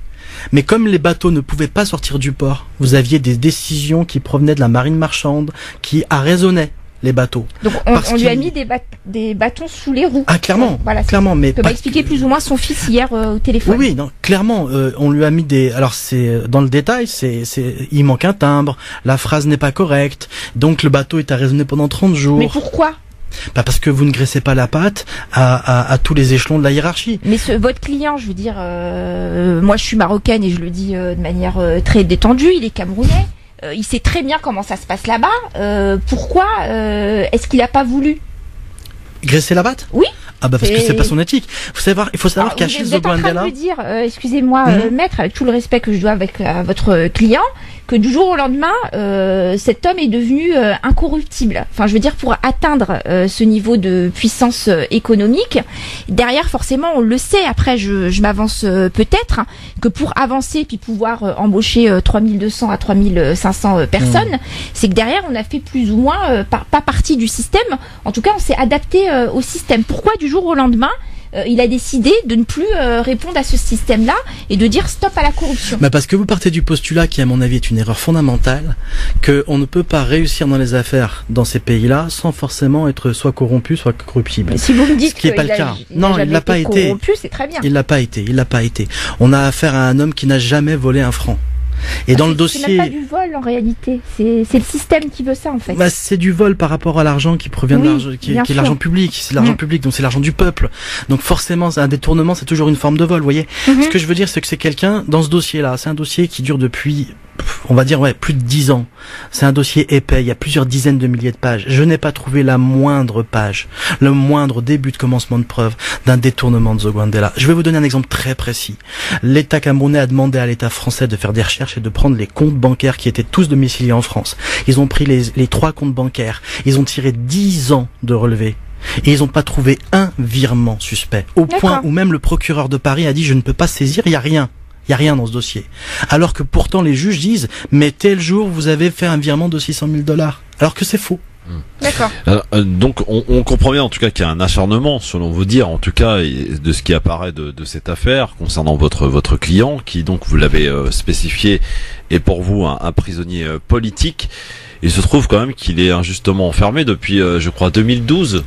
Mais comme les bateaux ne pouvaient pas sortir du port, vous aviez des décisions qui provenaient de la marine marchande qui arraisonnaient les bateaux. Donc on lui a mis des bâtons sous les roues. Ah clairement, voilà, clairement, mais que m'a expliqué plus ou moins son fils hier au téléphone. Oui, non, clairement, on lui a mis des. Alors c'est dans le détail, il manque un timbre, la phrase n'est pas correcte, donc le bateau est arraisonné pendant 30 jours. Mais pourquoi? Bah parce que vous ne graissez pas la patte à tous les échelons de la hiérarchie. Mais votre client, je veux dire, moi je suis marocaine et je le dis de manière très détendue, il est camerounais. Il sait très bien comment ça se passe là-bas. Pourquoi est-ce qu'il n'a pas voulu graisser la batte? Oui. Ah bah parce que c'est pas son éthique. Il faut savoir qu'Achille Zogo Andela... Vous êtes en train de me dire, excusez-moi maître, avec tout le respect que je dois avec votre client, que du jour au lendemain, cet homme est devenu incorruptible. Enfin, je veux dire, pour atteindre ce niveau de puissance économique, derrière, forcément, on le sait, après, je m'avance peut-être, que pour avancer puis pouvoir embaucher 3200 à 3500 personnes, c'est que derrière, on a fait plus ou moins pas partie du système. En tout cas, on s'est adapté au système. Pourquoi du jour au lendemain il a décidé de ne plus répondre à ce système-là et de dire stop à la corruption? Bah parce que vous partez du postulat qui, à mon avis, est une erreur fondamentale, qu'on ne peut pas réussir dans les affaires dans ces pays-là sans forcément être soit corrompu, soit corruptible. Mais si vous me dites qu'il n'est pas le cas. Non, il l'a pas été. Corrompu, c'est très bien. Il l'a pas été. Il l'a pas été. On a affaire à un homme qui n'a jamais volé un franc. Et dans le dossier, c'est même pas du vol en réalité, c'est le système qui veut ça en fait. Bah c'est du vol par rapport à l'argent qui provient de l'argent, qui est l'argent public, c'est l'argent public, donc c'est l'argent du peuple. Donc forcément, un détournement, c'est toujours une forme de vol, vous voyez. Ce que je veux dire, c'est que c'est quelqu'un dans ce dossier-là, c'est un dossier qui dure depuis, on va dire plus de 10 ans. C'est un dossier épais, il y a plusieurs dizaines de milliers de pages. Je n'ai pas trouvé la moindre page, le moindre début de commencement de preuve d'un détournement de Zogo Andela. Je vais vous donner un exemple très précis. L'État camerounais a demandé à l'État français de faire des recherches et de prendre les comptes bancaires qui étaient tous domiciliés en France. Ils ont pris les 3 comptes bancaires, ils ont tiré 10 ans de relevés. Et ils n'ont pas trouvé un virement suspect. Au point où même le procureur de Paris a dit je ne peux pas saisir, il n'y a rien. Il n'y a rien dans ce dossier. Alors que pourtant les juges disent mais tel jour vous avez fait un virement de $600 000. Alors que c'est faux. D'accord. Donc on comprend bien en tout cas qu'il y a un acharnement, selon vos dires, en tout cas de ce qui apparaît de cette affaire concernant votre client, qui donc vous l'avez spécifié est pour vous un prisonnier politique. Il se trouve quand même qu'il est injustement enfermé depuis, je crois, 2011.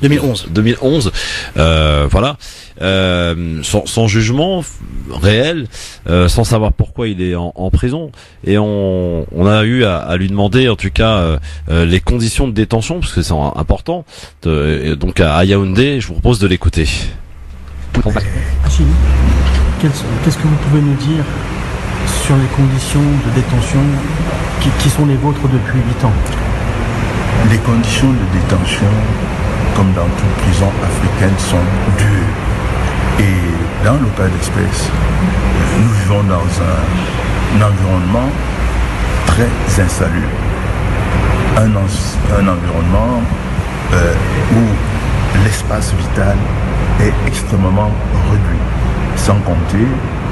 Voilà. Sans jugement réel, sans savoir pourquoi il est en prison, et on a eu à lui demander en tout cas les conditions de détention, parce que c'est important. Donc à Yaoundé, je vous propose de l'écouter. Achille, qu'est-ce que vous pouvez nous dire sur les conditions de détention qui sont les vôtres depuis 8 ans? Les conditions de détention, comme dans toute prison africaine, sont dures. Et dans le cas d'espèce, nous vivons dans un environnement très insalubre. Un environnement où l'espace vital est extrêmement réduit, sans compter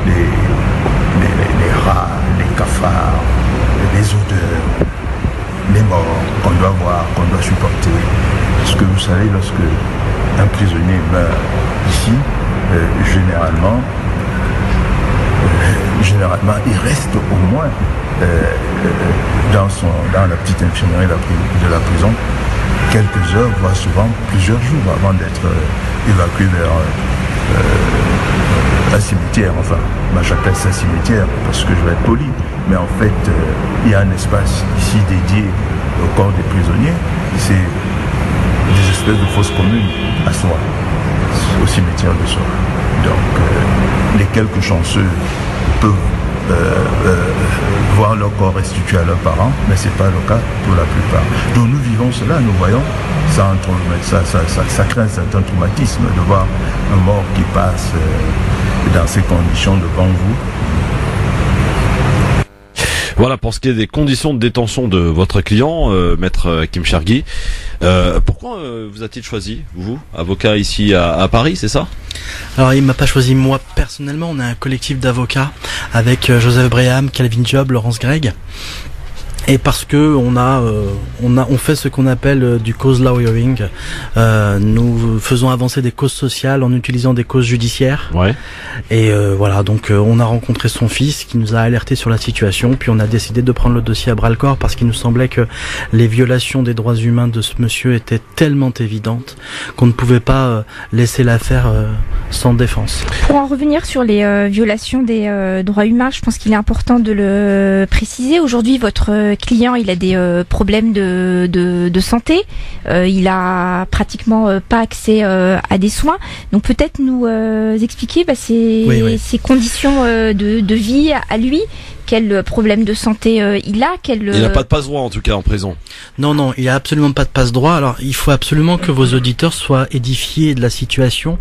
les rats, les cafards, les odeurs, les morts qu'on doit voir, qu'on doit supporter. Parce que vous savez, lorsque un prisonnier meurt ici, généralement, il reste au moins dans la petite infirmerie de la prison quelques heures, voire souvent plusieurs jours avant d'être évacué vers un cimetière. Enfin, moi j'appelle ça cimetière parce que je vais être poli, mais en fait il y a un espace ici dédié au corps des prisonniers. C'est des espèces de fosses communes à soi, au cimetière de soi. Donc les quelques chanceux peuvent voir leur corps restitué à leurs parents, mais ce n'est pas le cas pour la plupart. Donc nous vivons cela, nous voyons, ça crée un certain traumatisme de voir un mort qui passe dans ces conditions devant vous. Voilà pour ce qui est des conditions de détention de votre client, maître Kim Chergui. Pourquoi vous a-t-il choisi, vous, avocat ici à Paris, c'est ça? Alors il m'a pas choisi moi personnellement, on a un collectif d'avocats avec Joseph Breham, Calvin Job, Laurence Gregg. Et parce que on fait ce qu'on appelle du cause lawyering, nous faisons avancer des causes sociales en utilisant des causes judiciaires. Ouais. Et voilà, donc on a rencontré son fils qui nous a alerté sur la situation, puis on a décidé de prendre le dossier à bras le corps parce qu'il nous semblait que les violations des droits humains de ce monsieur étaient tellement évidentes qu'on ne pouvait pas laisser l'affaire sans défense. Pour en revenir sur les violations des droits humains, je pense qu'il est important de le préciser. Aujourd'hui, votre client, il a des problèmes de santé, il a pratiquement pas accès à des soins. Donc peut-être nous expliquer ses conditions de vie à lui. Quel problème de santé il a, Il n'a pas de passe-droit en tout cas en prison. Non, il n'y a absolument pas de passe-droit. Alors il faut absolument que vos auditeurs soient édifiés de la situation.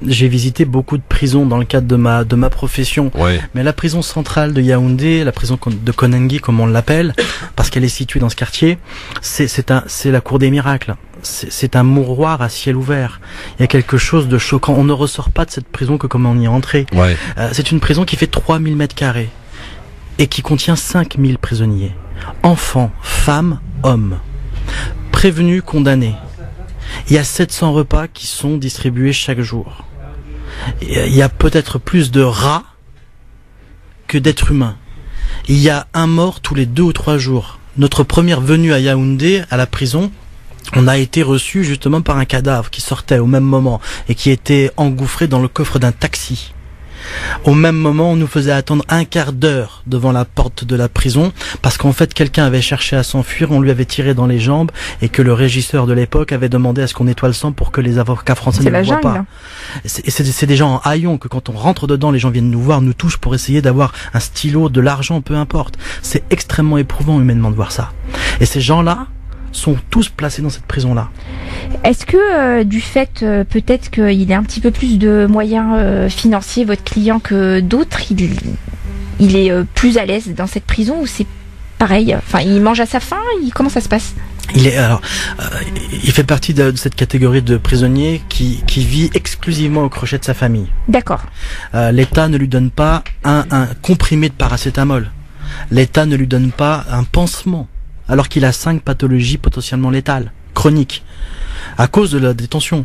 J'ai visité beaucoup de prisons dans le cadre de ma profession. Ouais. Mais la prison centrale de Yaoundé, la prison de Konengi comme on l'appelle, parce qu'elle est située dans ce quartier, c'est la cour des miracles. C'est un mouroir à ciel ouvert. Il y a quelque chose de choquant. On ne ressort pas de cette prison que comme on y est entré. Ouais. C'est une prison qui fait 3000 mètres carrés et qui contient 5000 prisonniers. Enfants, femmes, hommes. Prévenus, condamnés. Il y a 700 repas qui sont distribués chaque jour. Il y a peut-être plus de rats que d'êtres humains. Il y a un mort tous les 2 ou 3 jours. Notre première venue à Yaoundé, à la prison, on a été reçu justement par un cadavre qui sortait au même moment et qui était engouffré dans le coffre d'un taxi. Au même moment, on nous faisait attendre un quart d'heure devant la porte de la prison parce qu'en fait, quelqu'un avait cherché à s'enfuir, on lui avait tiré dans les jambes et que le régisseur de l'époque avait demandé à ce qu'on nettoie le sang pour que les avocats français ne le voient pas. C'est des gens en haillons que quand on rentre dedans, les gens viennent nous voir, nous touchent pour essayer d'avoir un stylo, de l'argent, peu importe. C'est extrêmement éprouvant humainement de voir ça. Et ces gens-là sont tous placés dans cette prison-là. Est-ce que du fait peut-être qu'il a un petit peu plus de moyens financiers, votre client, que d'autres, il est plus à l'aise dans cette prison, ou c'est pareil? Enfin, il mange à sa faim? Comment ça se passe? Il fait partie de cette catégorie de prisonniers qui vit exclusivement au crochet de sa famille. D'accord. L'État ne lui donne pas un comprimé de paracétamol. L'État ne lui donne pas un pansement, alors qu'il a 5 pathologies potentiellement létales, chroniques, à cause de la détention.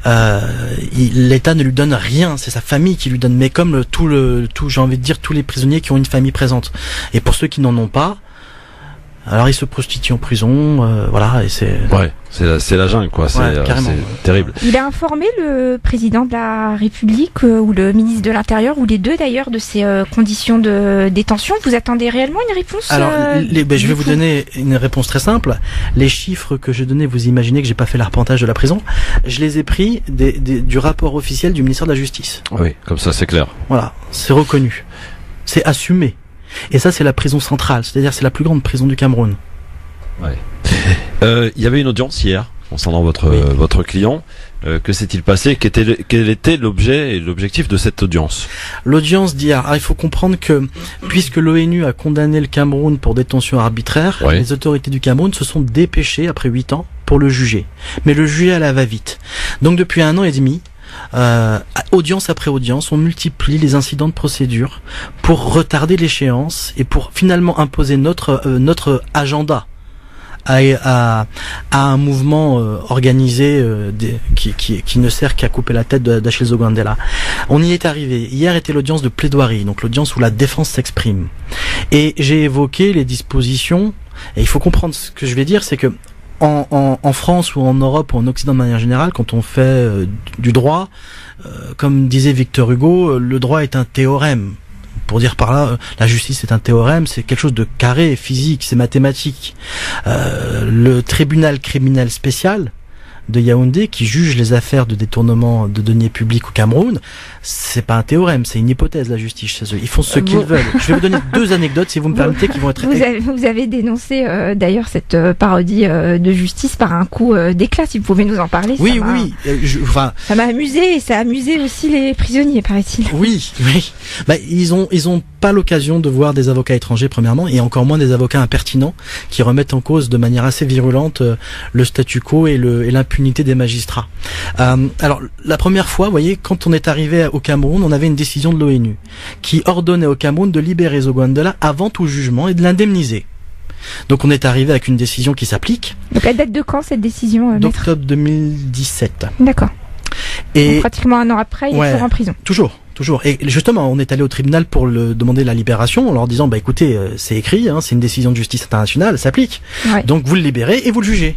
L'État ne lui donne rien, c'est sa famille qui lui donne, mais comme j'ai envie de dire, tous les prisonniers qui ont une famille présente. Et pour ceux qui n'en ont pas, Alors il se prostitue en prison, voilà, et c'est... Ouais, c'est la jungle, quoi, c'est terrible. Il a informé le président de la République ou le ministre de l'Intérieur, ou les deux d'ailleurs, de ces conditions de détention. Vous attendez réellement une réponse? Alors, je vais vous donner une réponse très simple. Les chiffres que je donnais, vous imaginez que j'ai pas fait l'arpentage de la prison, je les ai pris du rapport officiel du ministère de la Justice. Oui, comme ça c'est clair. Voilà, c'est reconnu, c'est assumé. Et ça, c'est la prison centrale, c'est-à-dire c'est la plus grande prison du Cameroun. Ouais. Il y avait une audience hier concernant votre client. Que s'est-il passé? Quel était l'objet et l'objectif de cette audience? L'audience d'hier. Il faut comprendre que puisque l'ONU a condamné le Cameroun pour détention arbitraire, les autorités du Cameroun se sont dépêchées après 8 ans pour le juger. Mais le juger à la va-vite. Donc depuis 1 an et demi, audience après audience, on multiplie les incidents de procédure pour retarder l'échéance et pour finalement imposer notre agenda à un mouvement organisé qui ne sert qu'à couper la tête d'Achille Zogo Andela. On y est arrivé. Hier était l'audience de plaidoirie, donc l'audience où la défense s'exprime. Et j'ai évoqué les dispositions, et il faut comprendre ce que je vais dire, c'est que en France ou en Europe ou en Occident de manière générale, quand on fait du droit, comme disait Victor Hugo, le droit est un théorème. Pour dire par là, la justice est un théorème, c'est quelque chose de carré, physique, c'est mathématique. Le tribunal criminel spécial de Yaoundé, qui juge les affaires de détournement de deniers publics au Cameroun, c'est pas un théorème, c'est une hypothèse, la justice chez eux. Ils font ce qu'ils veulent. Je vais vous donner 2 anecdotes, si vous me permettez, qui vont être... Vous avez dénoncé d'ailleurs cette parodie de justice par un coup d'éclat, si vous pouvez nous en parler. Oui. Ça m'a amusé, et ça a amusé aussi les prisonniers, paraît-il. Oui. Bah, ils ont pas l'occasion de voir des avocats étrangers, premièrement, et encore moins des avocats impertinents qui remettent en cause de manière assez virulente le statu quo et l'impunité des magistrats. Alors, la première fois, vous voyez, quand on est arrivé au Cameroun, on avait une décision de l'ONU qui ordonnait au Cameroun de libérer Zogo Andela avant tout jugement et de l'indemniser. Donc on est arrivé avec une décision qui s'applique. Donc elle date de quand, cette décision, d'octobre 2017. D'accord. Et donc, pratiquement 1 an après, il est toujours en prison. Toujours. Et justement, on est allé au tribunal pour demander la libération en leur disant, bah écoutez, c'est écrit, c'est une décision de justice internationale, ça s'applique. Ouais. Donc vous le libérez et vous le jugez.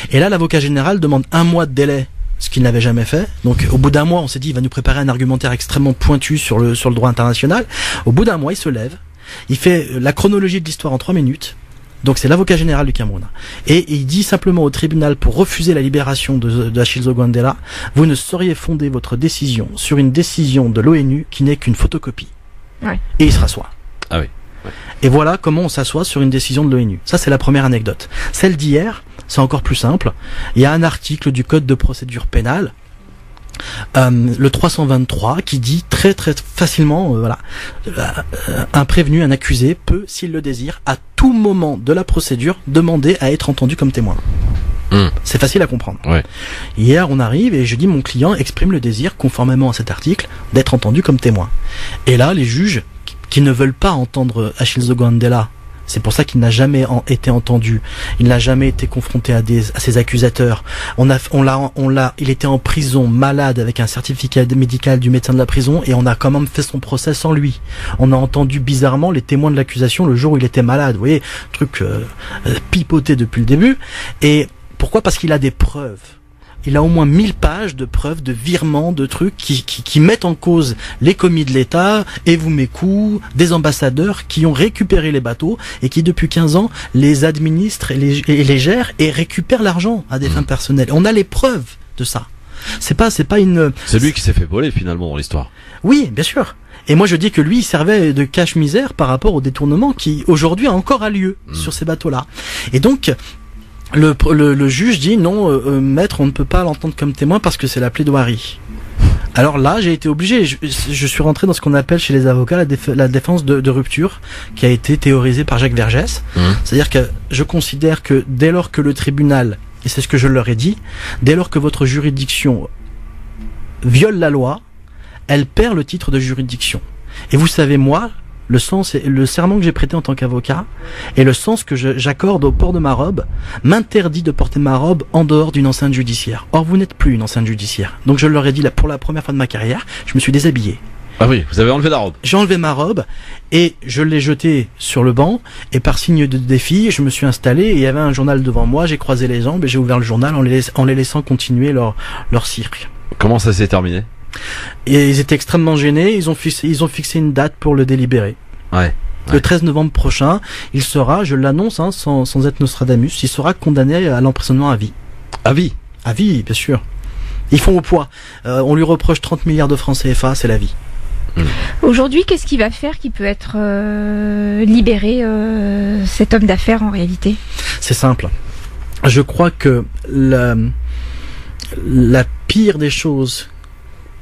Et là, l'avocat général demande 1 mois de délai, ce qu'il n'avait jamais fait. Donc au bout d'1 mois, on s'est dit, il va nous préparer un argumentaire extrêmement pointu sur le droit international. Au bout d'1 mois, il se lève, il fait la chronologie de l'histoire en 3 minutes. Donc c'est l'avocat général du Cameroun. Et il dit simplement au tribunal, pour refuser la libération d'Achille Zogo Andela, vous ne sauriez fonder votre décision sur une décision de l'ONU qui n'est qu'une photocopie. Ouais. Et il se rassoit. Ah oui. Ouais. Et voilà comment on s'assoit sur une décision de l'ONU. Ça, c'est la première anecdote. Celle d'hier, c'est encore plus simple. Il y a un article du Code de procédure pénale, le 323, qui dit très très facilement, un prévenu, un accusé peut, s'il le désire, à tout moment de la procédure, demander à être entendu comme témoin. C'est facile à comprendre. Ouais. Hier, on arrive et je dis, mon client exprime le désir, conformément à cet article, d'être entendu comme témoin. Et là, les juges qui ne veulent pas entendre Achille Zogo Andela, c'est pour ça qu'il n'a jamais été entendu. Il n'a jamais été confronté à ses accusateurs. Il était en prison, malade, avec un certificat médical du médecin de la prison, et on a quand même fait son procès sans lui. On a entendu bizarrement les témoins de l'accusation le jour où il était malade. Vous voyez, truc pipoté depuis le début. Et pourquoi? Parce qu'il a des preuves. Il a au moins 1000 pages de preuves, de virements, de trucs qui mettent en cause les commis de l'État, et vous mes coups, des ambassadeurs qui ont récupéré les bateaux et qui depuis 15 ans les administrent et les gèrent et récupèrent l'argent à des fins personnelles. On a les preuves de ça. C'est pas une... C'est lui qui s'est fait voler finalement dans l'histoire. Oui, bien sûr. Et moi je dis que lui il servait de cache-misère par rapport au détournement qui aujourd'hui a encore lieu sur ces bateaux-là. Et donc... Le juge dit non, maître, on ne peut pas l'entendre comme témoin parce que c'est la plaidoirie. Alors là, j'ai été obligé, je suis rentré dans ce qu'on appelle chez les avocats la défense de rupture, qui a été théorisée par Jacques Vergès. C'est-à-dire que je considère que dès lors que le tribunal, et c'est ce que je leur ai dit, dès lors que votre juridiction viole la loi, elle perd le titre de juridiction. Et vous savez, moi, le serment que j'ai prêté en tant qu'avocat et le sens que j'accorde au port de ma robe m'interdit de porter ma robe en dehors d'une enceinte judiciaire. Or, vous n'êtes plus une enceinte judiciaire. Donc je leur ai dit, pour la première fois de ma carrière, je me suis déshabillé. Ah oui, vous avez enlevé la robe. J'ai enlevé ma robe et je l'ai jetée sur le banc et par signe de défi, je me suis installé et il y avait un journal devant moi, j'ai croisé les jambes et j'ai ouvert le journal en les laissant continuer leur cirque. Comment ça s'est terminé? Et ils étaient extrêmement gênés, ils ont fixé une date pour le délibérer. Ouais. Le 13 novembre prochain, il sera, je l'annonce sans être Nostradamus, il sera condamné à l'emprisonnement à vie. À vie? À vie, bien sûr. Ils font au poids. On lui reproche 30 milliards de francs CFA, c'est la vie. Aujourd'hui, qu'est-ce qu'il va faire qui peut être libéré, cet homme d'affaires en réalité? C'est simple. Je crois que la pire des choses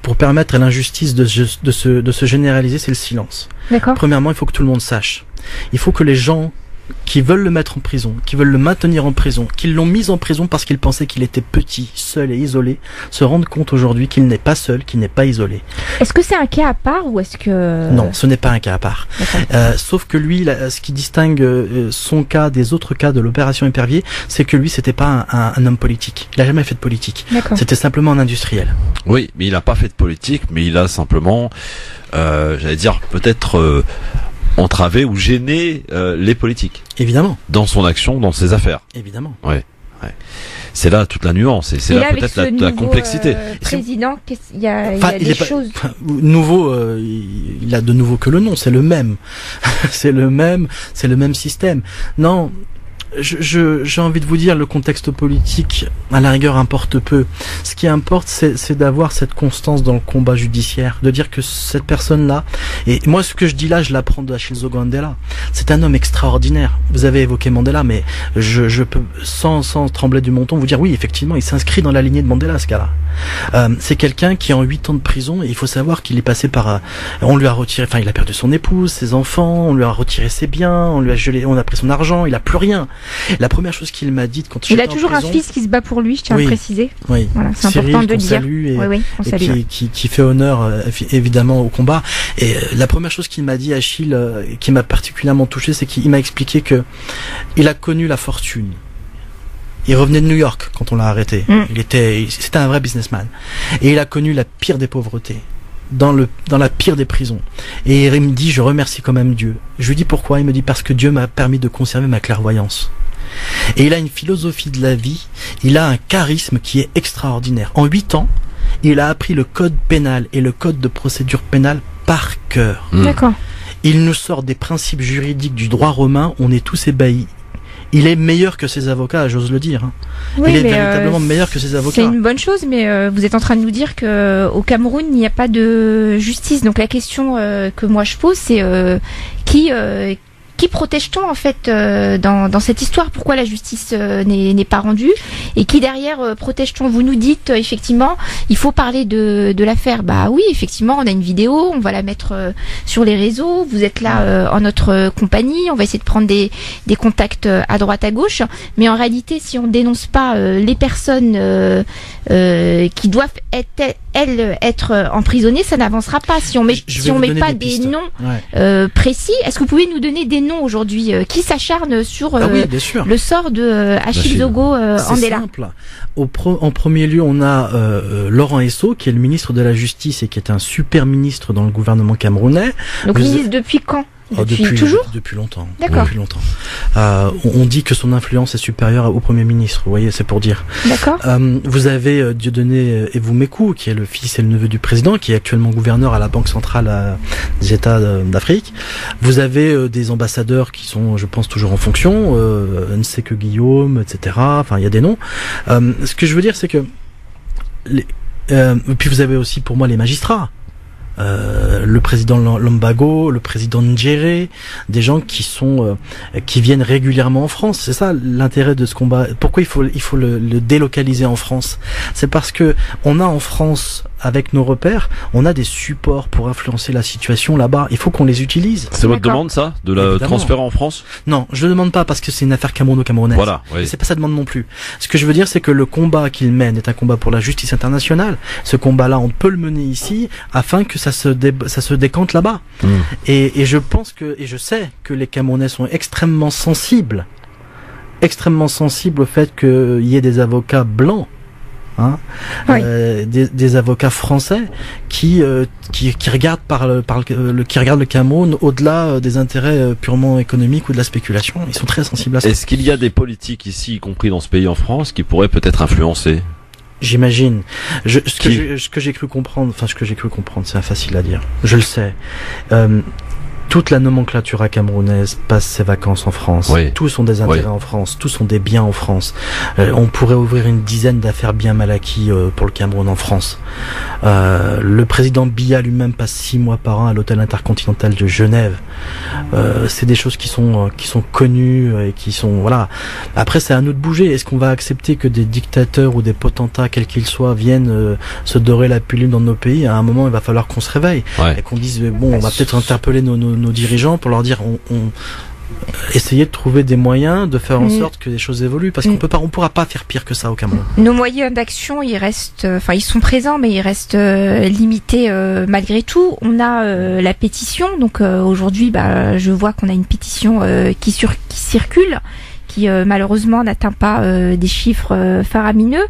pour permettre à l'injustice de se généraliser, c'est le silence. D'accord. Premièrement, il faut que tout le monde sache. Il faut que les gens qui veulent le mettre en prison, qui veulent le maintenir en prison, qui l'ont mis en prison parce qu'ils pensaient qu'il était petit, seul et isolé, se rendent compte aujourd'hui qu'il n'est pas seul, qu'il n'est pas isolé. Est-ce que c'est un cas à part ou est-ce que... Non, ce n'est pas un cas à part. Sauf que lui, ce qui distingue son cas des autres cas de l'opération Épervier, c'est que lui, c'était pas un homme politique. Il a jamais fait de politique. C'était simplement un industriel. Oui, mais il n'a pas fait de politique, mais il a simplement, j'allais dire, peut-être... entraver ou gêner les politiques. Évidemment. Dans son action, dans ses affaires. Évidemment. Ouais. C'est là toute la nuance et c'est là peut-être la complexité. Président, il y a des choses. Nouveau, il a de nouveau que le nom, c'est le même. c'est le même système. Non. J'ai envie de vous dire, le contexte politique, à la rigueur, importe peu. Ce qui importe, c'est d'avoir cette constance dans le combat judiciaire, de dire que cette personne-là, et moi, ce que je dis là, je l'apprends d'Achille Zogo Andela. C'est un homme extraordinaire. Vous avez évoqué Mandela, mais je peux, sans trembler du menton, vous dire, oui, effectivement, il s'inscrit dans la lignée de Mandela, ce cas-là. C'est quelqu'un qui, en 8 ans de prison, et il faut savoir qu'il est passé par, on lui a retiré, il a perdu son épouse, ses enfants, on lui a retiré ses biens, on a pris son argent, il a plus rien. La première chose qu'il m'a dit quand il a toujours un fils qui se bat pour lui, je tiens à préciser. Oui. Voilà, c'est important de le dire. Et qui fait honneur évidemment au combat. Et la première chose qu'il m'a dit, Achille, qui m'a particulièrement touché, c'est qu'il m'a expliqué que il a connu la fortune. Il revenait de New York quand on l'a arrêté. C'était un vrai businessman. Et il a connu la pire des pauvretés. Dans la pire des prisons. Et il me dit, je remercie quand même Dieu. Je lui dis pourquoi? Il me dit parce que Dieu m'a permis de conserver ma clairvoyance. Et il a une philosophie de la vie, il a un charisme qui est extraordinaire. En 8 ans, il a appris le code pénal et le code de procédure pénale par cœur. D'accord. Il nous sort des principes juridiques du droit romain, on est tous ébahis. Il est meilleur que ses avocats, j'ose le dire. Oui, il est véritablement meilleur que ses avocats. C'est une bonne chose, mais vous êtes en train de nous dire que au Cameroun, il n'y a pas de justice. Donc la question que moi je pose, c'est qui protège-t-on en fait dans cette histoire? Pourquoi la justice n'est pas rendue? Et qui derrière protège-t-on? Vous nous dites effectivement, il faut parler de l'affaire. Bah oui, effectivement, on a une vidéo, on va la mettre sur les réseaux. Vous êtes là en notre compagnie, on va essayer de prendre des contacts à droite à gauche. Mais en réalité, si on dénonce pas les personnes qui doivent être emprisonnées, ça n'avansera pas. Si on met pas des noms précis, est-ce que vous pouvez nous donner des noms aujourd'hui qui s'acharnent sur le sort de Achille Zogo Andela? C'est simple. En premier lieu, on a Laurent Esso, qui est le ministre de la Justice et qui est un super ministre dans le gouvernement camerounais. Donc ministre depuis quand? Depuis longtemps. D'accord. Depuis longtemps. On dit que son influence est supérieure au Premier ministre. Vous voyez, c'est pour dire. D'accord. Vous avez Dieudonné Evoumekou, qui est le fils et le neveu du président, qui est actuellement gouverneur à la Banque centrale des États d'Afrique. Vous avez des ambassadeurs qui sont, je pense, toujours en fonction. Nseke Guillaume, etc. Enfin, il y a des noms. Ce que je veux dire, c'est que puis vous avez aussi, pour moi, les magistrats. Le président Lombago, le président Ndjéré, des gens qui viennent régulièrement en France. C'est ça l'intérêt de ce combat. Pourquoi il faut le délocaliser en France? C'est parce que on a en France, avec nos repères, on a des supports pour influencer la situation là-bas. Il faut qu'on les utilise. C'est votre demande, ça, de la transférer en France? Non, je ne demande pas parce que c'est une affaire camerouno-camerounaise. Voilà. Oui. C'est pas sa demande non plus. Ce que je veux dire, c'est que le combat qu'il mène est un combat pour la justice internationale. Ce combat-là, on peut le mener ici afin que ça se décante là-bas. Et je pense et je sais que les Camerounais sont extrêmement sensibles au fait qu'il y ait des avocats blancs Hein, oui. Des avocats français qui regardent qui regardent le Cameroun au-delà des intérêts purement économiques ou de la spéculation. Ils sont très sensibles à ça. Est-ce qu'il y a des politiques ici, y compris dans ce pays en France, qui pourraient peut-être influencer? J'imagine. Ce que j'ai cru comprendre, c'est facile à dire. Je le sais. Toute la nomenclature camerounaise passe ses vacances en France. Oui. Tous ont des intérêts en France. Tous ont des biens en France. On pourrait ouvrir une dizaine d'affaires bien mal acquis pour le Cameroun en France. Le président Biya lui-même passe 6 mois par an à l'hôtel intercontinental de Genève. C'est des choses qui sont connues et qui sont voilà. Après, c'est à nous de bouger. Est-ce qu'on va accepter que des dictateurs ou des potentats, quels qu'ils soient, viennent se dorer la pilule dans nos pays? À un moment, il va falloir qu'on se réveille et qu'on dise bon, on va peut-être interpeller nos dirigeants pour leur dire essayer de trouver des moyens de faire en sorte que les choses évoluent, parce qu'on pourra pas faire pire que ça au Cameroun. Nos moyens d'action, ils sont présents, mais ils restent limités malgré tout. On a la pétition, donc aujourd'hui, je vois qu'on a une pétition qui circule, qui malheureusement n'atteint pas des chiffres faramineux.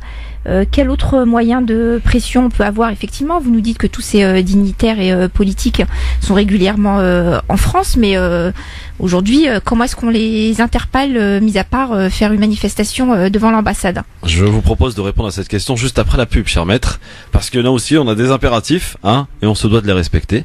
Quel autre moyen de pression on peut avoir? Effectivement, vous nous dites que tous ces dignitaires et politiques sont régulièrement en France, mais aujourd'hui, comment est-ce qu'on les interpelle, mis à part faire une manifestation devant l'ambassade? Je vous propose de répondre à cette question juste après la pub, cher maître, parce que là aussi, on a des impératifs, et on se doit de les respecter.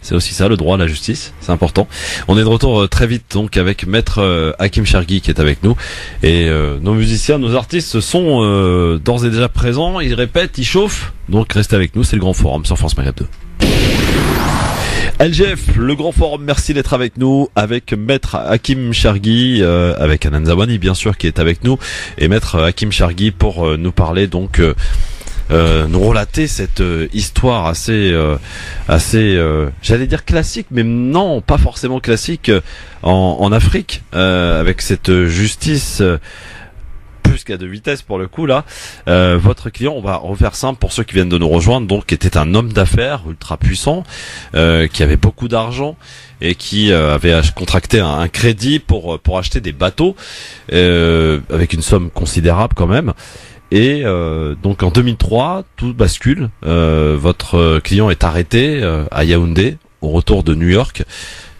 C'est aussi ça, le droit à la justice, c'est important. On est de retour très vite donc avec maître Hakim Chergui qui est avec nous. Et nos musiciens, nos artistes sont d'ores et déjà présents, ils répètent, ils chauffent. Donc restez avec nous, c'est le Grand Forum sur France Maghreb 2. LGF, le Grand Forum, merci d'être avec nous, avec maître Hakim Chergui, avec Anan Zawani bien sûr qui est avec nous, et maître Hakim Chergui pour nous parler donc... nous relater cette histoire assez j'allais dire classique, mais non, pas forcément classique en Afrique, avec cette justice plus qu'à 2 vitesses pour le coup là. Votre client, on va refaire simple pour ceux qui viennent de nous rejoindre, donc était un homme d'affaires ultra puissant, qui avait beaucoup d'argent et qui avait contracté un crédit pour acheter des bateaux, avec une somme considérable quand même. Et donc en 2003, tout bascule. Votre client est arrêté à Yaoundé, au retour de New York.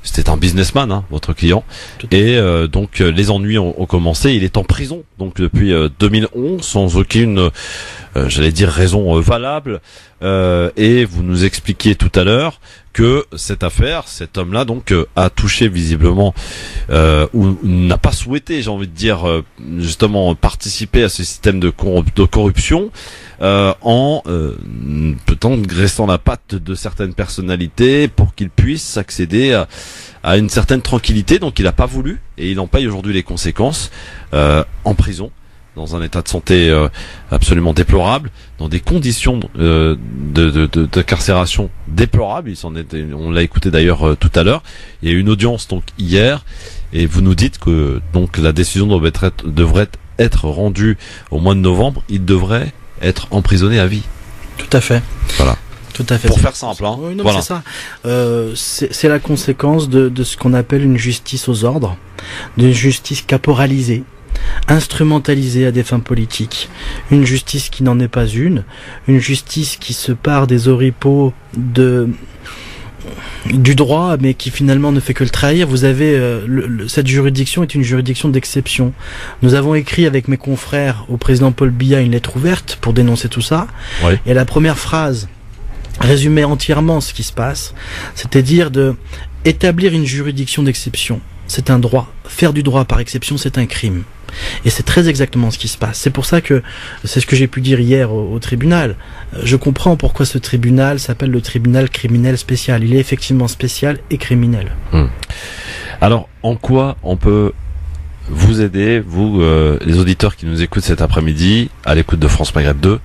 C'était un businessman, votre client. Et donc les ennuis ont commencé. Il est en prison donc depuis 2011 sans aucune, j'allais dire, raison valable. Et vous nous expliquiez tout à l'heure que cette affaire, cet homme-là donc a touché visiblement ou n'a pas souhaité, j'ai envie de dire, justement participer à ce système de corruption en peut-être graissant la patte de certaines personnalités pour qu'ils puissent accéder à une certaine tranquillité. Donc il n'a pas voulu et il en paye aujourd'hui les conséquences en prison, dans un état de santé absolument déplorable, dans des conditions d'incarcération déplorables. On l'a écouté d'ailleurs tout à l'heure. Il y a eu une audience donc hier, et vous nous dites que donc la décision devrait être rendue au mois de novembre. Il devrait être emprisonné à vie. Tout à fait. Voilà. Tout à fait. Pour faire simple, Oui, non, voilà. C'est ça. C'est la conséquence de ce qu'on appelle une justice aux ordres, d'une justice caporalisée, instrumentalisée à des fins politiques, une justice qui n'en est pas une justice qui se pare des oripeaux du droit, mais qui finalement ne fait que le trahir. Vous avez cette juridiction est une juridiction d'exception. Nous avons écrit avec mes confrères au président Paul Biya une lettre ouverte pour dénoncer tout ça. Oui. Et la première phrase résumait entièrement ce qui se passe, c'est-à-dire de établir une juridiction d'exception. C'est un droit. Faire du droit par exception, c'est un crime. Et c'est très exactement ce qui se passe. C'est pour ça que, c'est ce que j'ai pu dire hier au tribunal. Je comprends pourquoi ce tribunal s'appelle le tribunal criminel spécial. Il est effectivement spécial et criminel. Alors, en quoi on peut vous aider, vous, les auditeurs qui nous écoutent cet après-midi, à l'écoute de France Maghreb 2,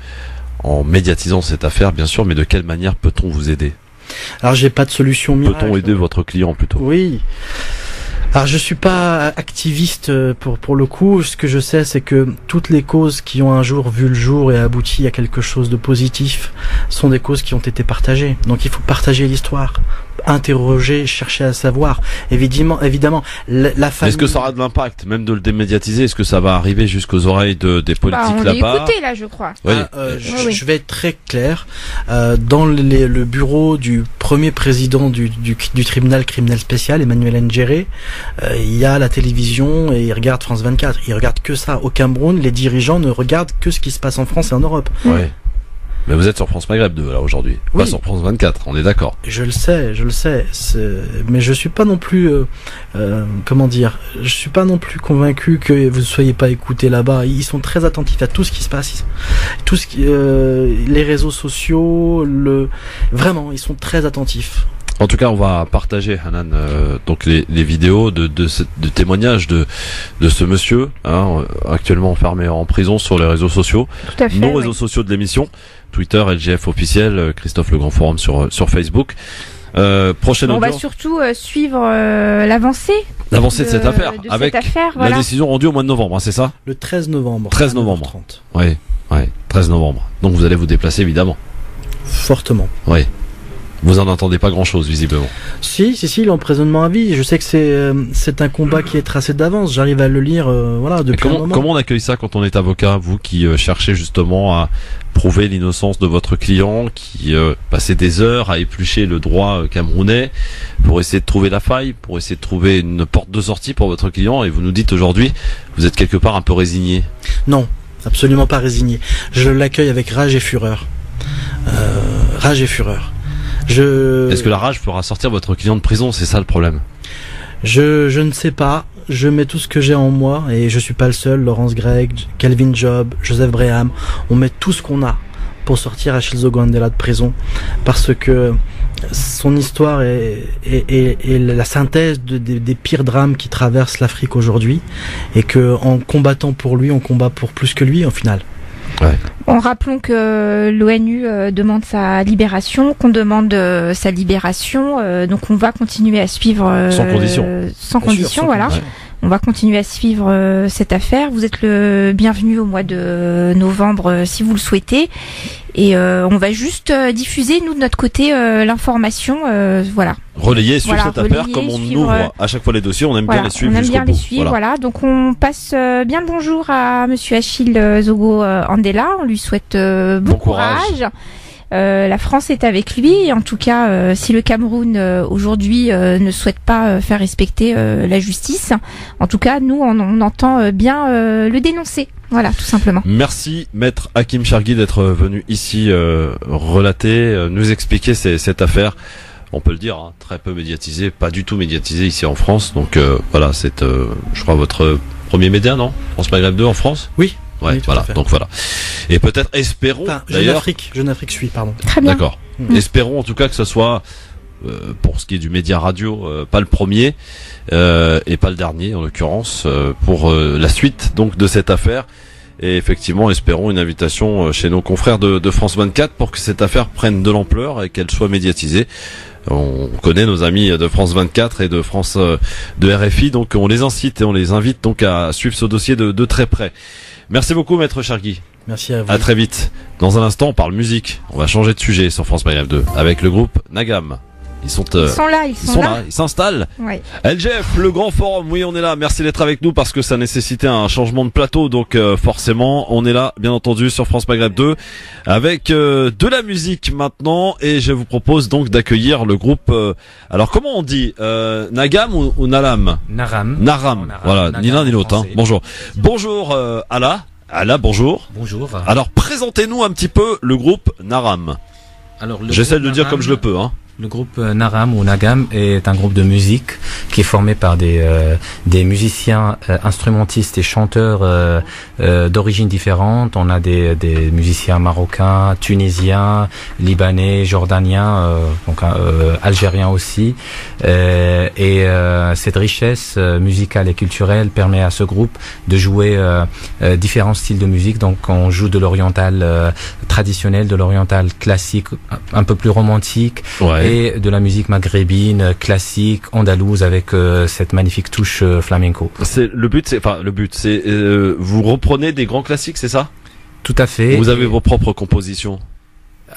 en médiatisant cette affaire, bien sûr, mais de quelle manière peut-on vous aider? Alors, j'ai pas de solution miracle. Peut-on aider votre client plutôt? Oui. Alors je suis pas activiste pour le coup. Ce que je sais, c'est que toutes les causes qui ont un jour vu le jour et abouti à quelque chose de positif sont des causes qui ont été partagées. Donc il faut partager l'histoire, interroger, chercher à savoir. Évidemment, la famille... Est-ce que ça aura de l'impact, même de le démédiatiser? Est-ce que ça va arriver jusqu'aux oreilles des politiques là-bas? On l'a écouté là, je crois. Oui. Je vais être très clair. Dans le bureau du premier président du tribunal criminel spécial, Emmanuel Ngéré, il y a la télévision et il regarde France 24. Il regarde que ça. Au Cameroun, les dirigeants ne regardent que ce qui se passe en France et en Europe. Ouais. Mais vous êtes sur France Maghreb 2 là aujourd'hui, oui. Pas sur France 24, on est d'accord. Je le sais. Mais je suis pas non plus, je suis pas non plus convaincu que vous ne soyez pas écoutés là-bas. Ils sont très attentifs à tout ce qui se passe, les réseaux sociaux, vraiment, ils sont très attentifs. En tout cas, on va partager, Hanan, donc les vidéos de témoignages de ce monsieur, actuellement enfermé en prison, sur les réseaux sociaux. Tout à fait, nos réseaux sociaux de l'émission, Twitter, LGF officiel, Christophe Le Grand Forum sur Facebook. Prochaine on audience. va surtout suivre l'avancée de cette affaire, avec cette affaire, la décision rendue au mois de novembre, c'est ça? Le 13 novembre. 13 novembre. 30. Oui, 13 novembre. Donc vous allez vous déplacer évidemment. Fortement. Oui. Vous en entendez pas grand-chose, visiblement. Si, l'emprisonnement à vie. Je sais que c'est un combat qui est tracé d'avance. J'arrive à le lire, depuis un moment. Comment on accueille ça quand on est avocat, vous qui cherchez justement à prouver l'innocence de votre client, qui passez des heures à éplucher le droit camerounais pour essayer de trouver la faille, pour essayer de trouver une porte de sortie pour votre client, et vous nous dites aujourd'hui, vous êtes quelque part un peu résigné. Non, absolument pas résigné. Je l'accueille avec rage et fureur. Est-ce que la rage fera sortir votre client de prison? C'est ça le problème. Je ne sais pas. Je mets tout ce que j'ai en moi, et je suis pas le seul. Laurence Gregg, Kelvin Job, Joseph Breham, on met tout ce qu'on a pour sortir Achille Zogo-Andela de prison, parce que son histoire est la synthèse des pires drames qui traversent l'Afrique aujourd'hui, et que en combattant pour lui, on combat pour plus que lui, au final. Ouais. Bon, rappelons que l'ONU demande sa libération, qu'on demande sa libération, donc on va continuer à suivre sans condition. Sans condition. On va continuer à suivre cette affaire. Vous êtes le bienvenu au mois de novembre si vous le souhaitez. Et on va juste diffuser, nous, de notre côté, l'information. Relayer sur cette affaire, comme on ouvre à chaque fois les dossiers, on aime bien les suivre. On aime bien les suivre, voilà. Donc on passe bien le bonjour à monsieur Achille Zogo-Andela. On lui souhaite bon courage. La France est avec lui, et en tout cas, si le Cameroun aujourd'hui ne souhaite pas faire respecter la justice, en tout cas, nous, on entend bien le dénoncer. Voilà, tout simplement. Merci, maître Hakim Chargui, d'être venu ici relater, nous expliquer cette affaire. On peut le dire, très peu médiatisée, pas du tout médiatisée ici en France. Donc voilà, c'est, je crois, votre premier média, non? France Maghreb 2 en France? Oui. Ouais, voilà. Donc voilà. Et peut-être espérons. Jeune Afrique suit, pardon. Très bien. D'accord. Espérons en tout cas que ce soit pour ce qui est du média radio, pas le premier et pas le dernier en l'occurrence pour la suite donc de cette affaire. Et effectivement, espérons une invitation chez nos confrères de France 24 pour que cette affaire prenne de l'ampleur et qu'elle soit médiatisée. On connaît nos amis de France 24 et de France de RFI, donc on les incite et on les invite donc à suivre ce dossier de très près. Merci beaucoup, maître Chargui. Merci à vous. À très vite. Dans un instant, on parle musique. On va changer de sujet sur France Maghreb 2 avec le groupe Nagam. Ils sont là, ils s'installent. Ouais. LGF, le grand forum, oui, on est là. Merci d'être avec nous parce que ça nécessitait un changement de plateau. Donc forcément, on est là, bien entendu, sur France Maghreb 2 avec de la musique maintenant. Et je vous propose donc d'accueillir le groupe. Alors comment on dit Nagam ou Nalam? Naram. Voilà, Naram, ni l'un ni l'autre. Hein. Bonjour Ala. Ala, bonjour. Bonjour. Alors présentez-nous un petit peu le groupe Naram. Alors j'essaie de le dire comme je le peux. Hein. Le groupe Naram ou Nagam est un groupe de musique qui est formé par des musiciens instrumentistes et chanteurs d'origines différentes. On a des musiciens marocains, tunisiens, libanais, jordaniens, donc algériens aussi. Et cette richesse musicale et culturelle permet à ce groupe de jouer différents styles de musique. Donc on joue de l'oriental traditionnel, de l'oriental classique, un peu plus romantique. Ouais. et de la musique maghrébine, classique, andalouse, avec cette magnifique touche flamenco. Le but, c'est vous reprenez des grands classiques, c'est ça? Tout à fait. Vous avez vos propres compositions?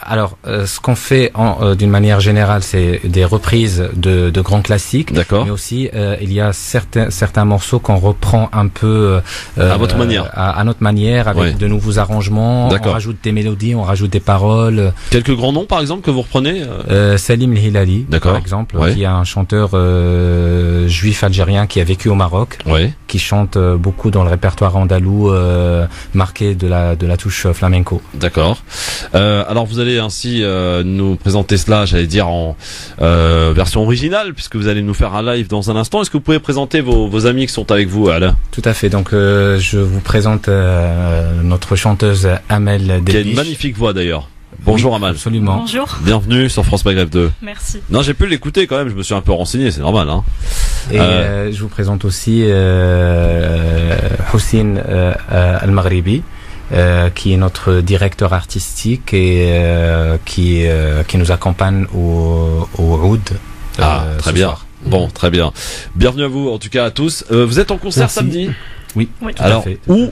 Alors, ce qu'on fait d'une manière générale, c'est des reprises de grands classiques. D'accord. Mais aussi, il y a certains morceaux qu'on reprend un peu à votre manière, à notre manière, avec de nouveaux arrangements. On rajoute des mélodies, on rajoute des paroles. Quelques grands noms, par exemple, que vous reprenez? Salim El Hilali, par exemple, qui est un chanteur juif algérien qui a vécu au Maroc, qui chante beaucoup dans le répertoire andalou, marqué de la touche flamenco. D'accord. Alors vous allez ainsi nous présenter cela, j'allais dire en version originale, puisque vous allez nous faire un live dans un instant. Est-ce que vous pouvez présenter vos amis qui sont avec vous, Alain? Tout à fait. Donc je vous présente notre chanteuse Amel Delbiche. Qui a une magnifique voix d'ailleurs. Bonjour Amal. Absolument. Bonjour. Bienvenue sur France Maghreb 2. Merci. Non, j'ai pu l'écouter quand même, je me suis un peu renseigné, c'est normal. Hein. Et je vous présente aussi Houssine Al-Maghribi. Qui est notre directeur artistique et qui nous accompagne au Oud. Très bien. Soir. Bon, très bien. Bienvenue à vous, en tout cas à tous. Vous êtes en concert samedi? Oui, tout alors, à fait. Où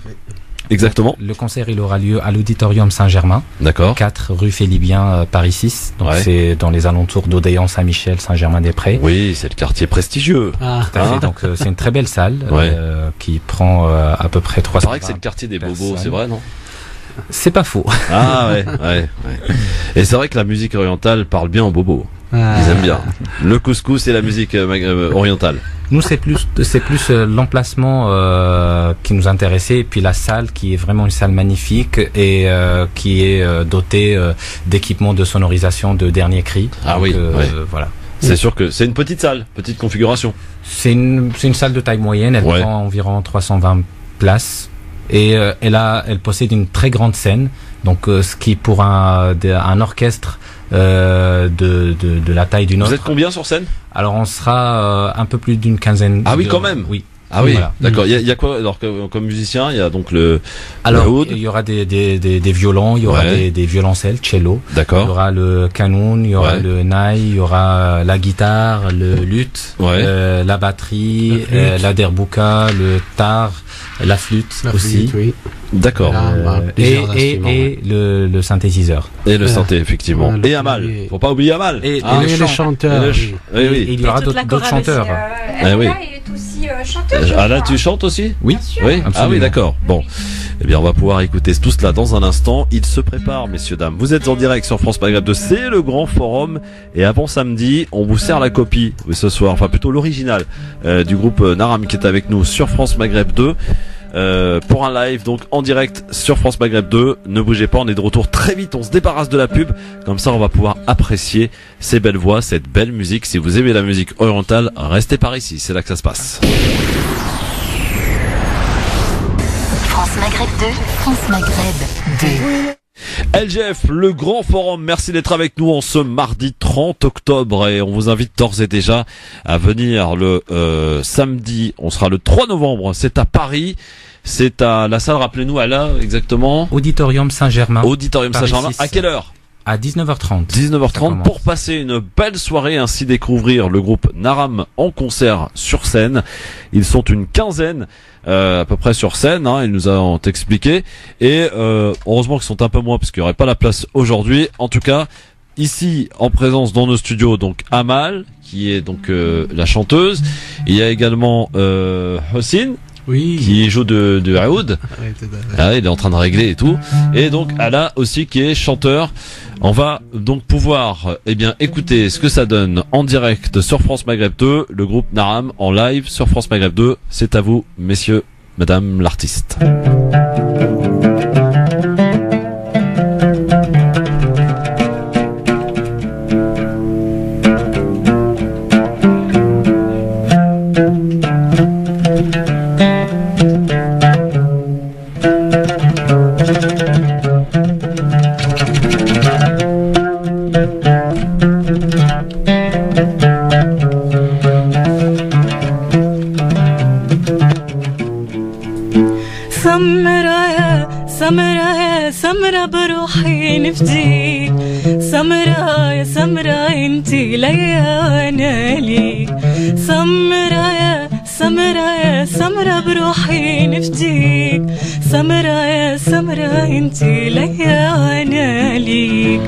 exactement? Le concert, il aura lieu à l'Auditorium Saint-Germain. D'accord. 4 rue Félibien, Paris 6. Donc c'est dans les alentours d'Odéon, Saint-Michel, Saint-Germain-des-Prés. Oui, c'est le quartier prestigieux. Tout à fait. Donc c'est une très belle salle qui prend à peu près 300. C'est vrai que c'est le quartier des bobos, c'est vrai, non? C'est pas faux. Ah ouais. Et c'est vrai que la musique orientale parle bien aux bobos. Ils aiment bien. Le couscous et la musique orientale. Nous, c'est plus l'emplacement qui nous intéressait, et puis la salle qui est vraiment une salle magnifique et qui est dotée d'équipements de sonorisation de dernier cri. Ah. Donc, voilà. C'est sûr que c'est une petite salle, petite configuration. C'est une salle de taille moyenne, elle prend environ 320 places et elle possède une très grande scène. Donc ce qui pour un orchestre de la taille d'une autre. Vous êtes combien sur scène? Alors on sera un peu plus d'une quinzaine. Ah oui, quand même. Oui. Ah oui, voilà. D'accord. Il y a quoi alors comme musicien? Il y a donc il y aura des violons, il y aura des violoncelles, cello. D'accord. Il y aura le kanoun, il y aura le naï, il y aura la guitare, le luth, la batterie, la derbouka, le tar, la flûte aussi. Oui. D'accord. Et le synthétiseur. Et le synthé, effectivement. Et Amal. Faut pas oublier Amal. Et les chanteurs. Oui. Il y aura d'autres chanteurs. Elle est aussi chanteuse. Ah là, tu chantes aussi? Oui. Oui. Ah oui, d'accord. Bon. Eh bien, on va pouvoir écouter tout cela dans un instant. Il se prépare, messieurs, dames. Vous êtes en direct sur France Maghreb 2. C'est le grand forum. Et avant samedi, on vous sert la copie ce soir. Enfin, plutôt l'original du groupe Naram qui est avec nous sur France Maghreb 2. Pour un live donc en direct sur France Maghreb 2. Ne bougez pas, on est de retour très vite, on se débarrasse de la pub, comme ça on va pouvoir apprécier ces belles voix, cette belle musique. Si vous aimez la musique orientale, restez par ici, c'est là que ça se passe. France Maghreb 2, France Maghreb 2. LGF, le grand forum, merci d'être avec nous en ce mardi 30 octobre et on vous invite d'ores et déjà à venir le samedi, on sera le 3 novembre, c'est à Paris, c'est à la salle, rappelez-nous Alain exactement. Auditorium Saint-Germain. Auditorium Saint-Germain, à quelle heure? À 19h30. 19h30 pour passer une belle soirée, ainsi découvrir le groupe Naram en concert sur scène. Ils sont une quinzaine à peu près sur scène, hein, ils nous ont expliqué. Et heureusement qu'ils sont un peu moins parce qu'il n'y aurait pas la place aujourd'hui. En tout cas, ici en présence dans nos studios, donc Amal, qui est donc la chanteuse. Il y a également Houssine. Oui. Qui joue de Aoud. Ah, il est en train de régler et tout. Et donc Ala aussi qui est chanteur. On va donc pouvoir écouter ce que ça donne en direct sur France Maghreb 2, le groupe Naram en live sur France Maghreb 2. C'est à vous, messieurs, madame l'artiste. سمرة يا سمرة بروحي نفديك سمرة يا سمرة انتي ليا وانا ليك سمرة يا سمرة يا سمرة بروحي نفديك سمرة يا سمرة انتي ليا وانا ليك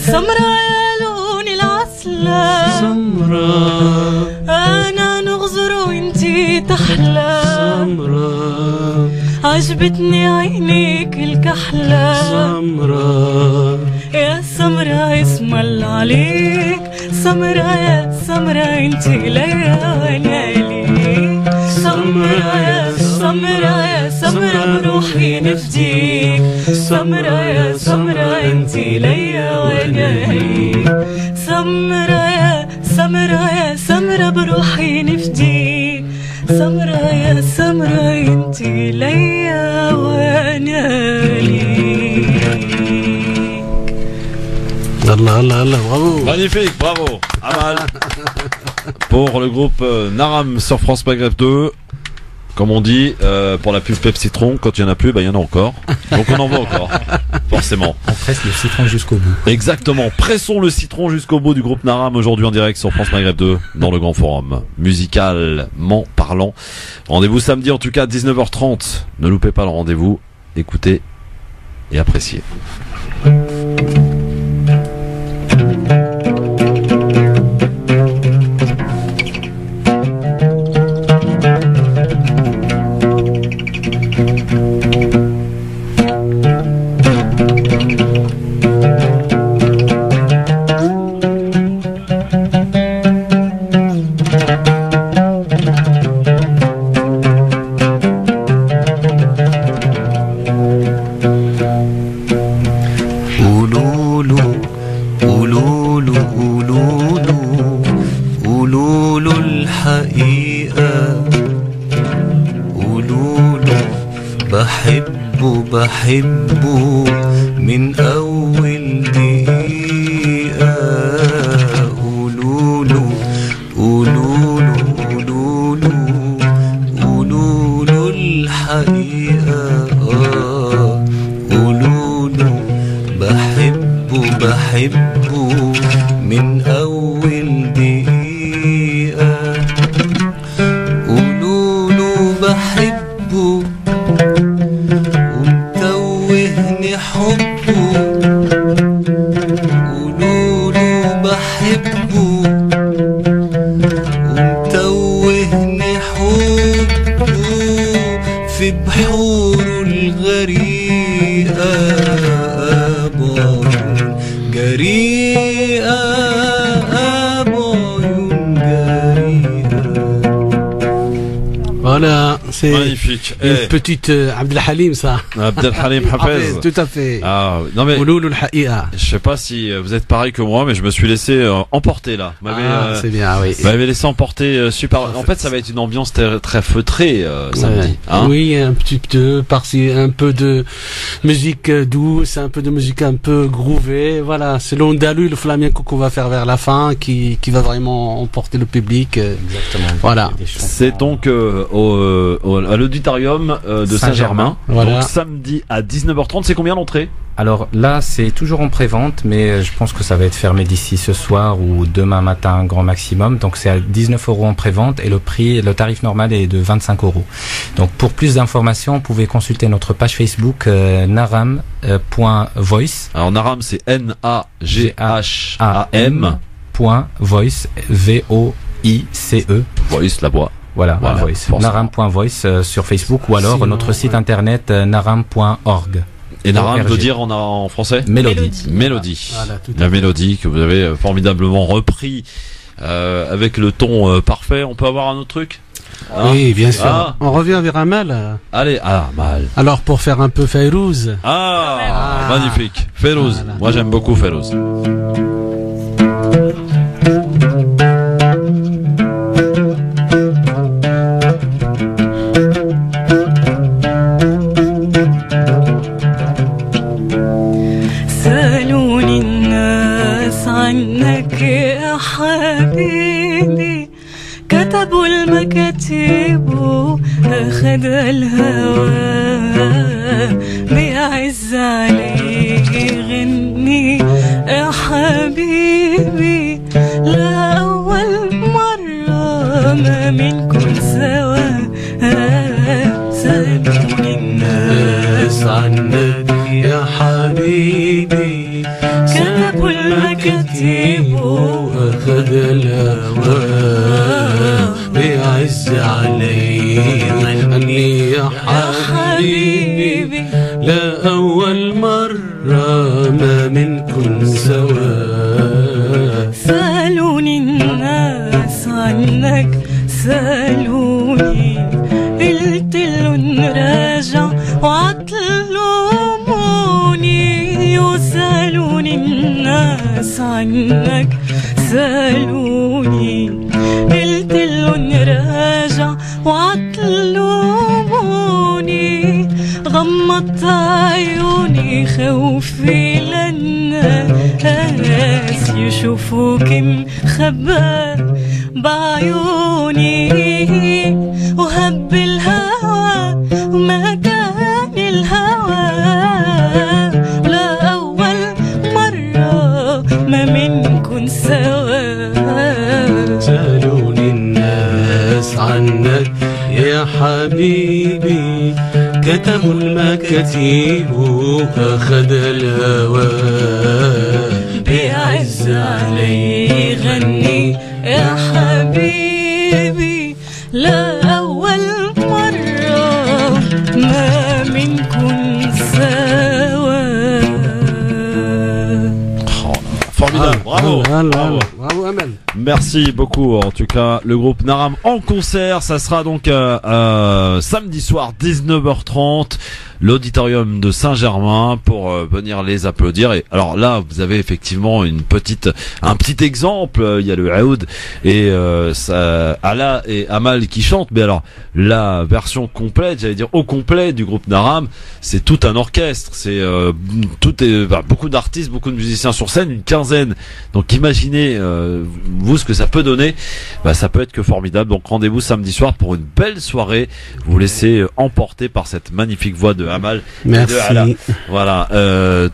سمرة يا لون العسلة سمرة أنا نغزر وانتي تحلى سمرة عجبتني عينيك الكحلة سمرة يا سمرة اسم الله عليك سمرة يا سمرة انتي ليا وانا ليك سمرة يا سمرة يا سمرة بروحي نفديك سمرة يا سمرة انتي ليا وانا ليك سمرة يا سمرة يا سمرة بروحي نفديك سمرة يا سمرة انتي ليا وانا ليك. الله الله الله, bravo. Magnifique, bravo. Amal. Pour le groupe Naram sur France Maghreb 2. Comme on dit, pour la pub Pepsi Citron, quand il n'y en a plus, il y en a encore. Donc on en veut encore, forcément. On presse le citron jusqu'au bout. Exactement, pressons le citron jusqu'au bout du groupe Naram, aujourd'hui en direct sur France Maghreb 2, dans le Grand Forum, musicalement parlant. Rendez-vous samedi en tout cas, 19h30. Ne loupez pas le rendez-vous, écoutez et appréciez. بحبه من أول دقيقة قولوله قولوله قولوله قولوله الحقيقة قولوله بحبه بحبه من أول دقيقة قولوله بحبه حبه قولوله بحبه ومتوهني حبه في بحوره الغريقة بعيون جريئة بعيون جريئة. Voilà, c'est magnifique. Une petite Abdelhalim, ça. Abdelhalim Hafez. Tout à fait. Ah, non mais. Je sais pas si vous êtes pareil que moi, mais je me suis laissé emporter là. C'est bien, oui. M'avait laissé emporter super. En fait, ça va être une ambiance très feutrée samedi. Hein, oui, un petit peu par-ci, un peu de musique douce, un peu de musique un peu groovée. Voilà, c'est l'Andalou, le flamenco qu'on va faire vers la fin, qui va vraiment emporter le public. Exactement. Voilà. C'est donc à l'auditorium de Saint-Germain. Voilà. Donc samedi à 19h30, c'est combien l'entrée? Alors là, c'est toujours en pré-vente, mais je pense que ça va être fermé d'ici ce soir ou demain matin, grand maximum. Donc c'est à 19 € en pré-vente et le tarif normal est de 25 €. Donc pour plus d'informations, vous pouvez consulter notre page Facebook naram.voice. Alors Naram, c'est N-A-G-H-A-M.voice, V-O-I-C-E. Voice, la voix. Voilà. Voice. Naram.voice sur Facebook ou alors notre site internet naram.org. Et Naram veut dire en français mélodie. Mélodie. Voilà, la mélodie que vous avez formidablement repris avec le ton parfait. On peut avoir un autre truc? Oui, bien sûr. On revient vers Amal. Allez, Amal. Alors pour faire un peu Fayrouz. Magnifique. Fayrouz. Voilà. Moi j'aime beaucoup Fayrouz. عنك يا حبيبي كتبوا المكاتب أخذ الهوى بيعز عليه غني يا حبيبي لا أول مرة ما منكم سوا سألوني الناس عنك يا حبيبي كتبوا المكاتب وأخذ الهوى بيعز عليه غني يا حبيبي لا أول مرة ما منكم سوا سألوني الناس عنك سألوني قلت لهم راجع وعطلوموني وسألوني الناس عنك سألوني قلت لهم راجع وعطلوموني غمضت عيوني خوفي للناس يشوفوك مخبى بعيوني وهب الهوى وما كان الهوى لا أول مرة ما منكن سوا سألوني الناس عنك يا حبيبي كتبوا المكاتب وأخذ الهوى بيعز علي غني يا حبيبي لا أول مرة ما منكن سوا. Formidable, bravo, bravo Amel. Merci beaucoup. En tout cas, le groupe Naram en concert, ça sera donc samedi soir 19h30, l'auditorium de Saint-Germain pour venir les applaudir. Et alors là, vous avez effectivement un petit exemple. Il y a le Aoud et Ala et Amal qui chantent. Mais alors la version complète, j'allais dire au complet du groupe Naram, c'est tout un orchestre. C'est beaucoup d'artistes, beaucoup de musiciens sur scène, une quinzaine. Donc imaginez vous ce que ça peut donner. Ça peut être que formidable. Donc rendez-vous samedi soir pour une belle soirée. Vous vous laissez emporter par cette magnifique voix de Amal et de Ala. Voilà,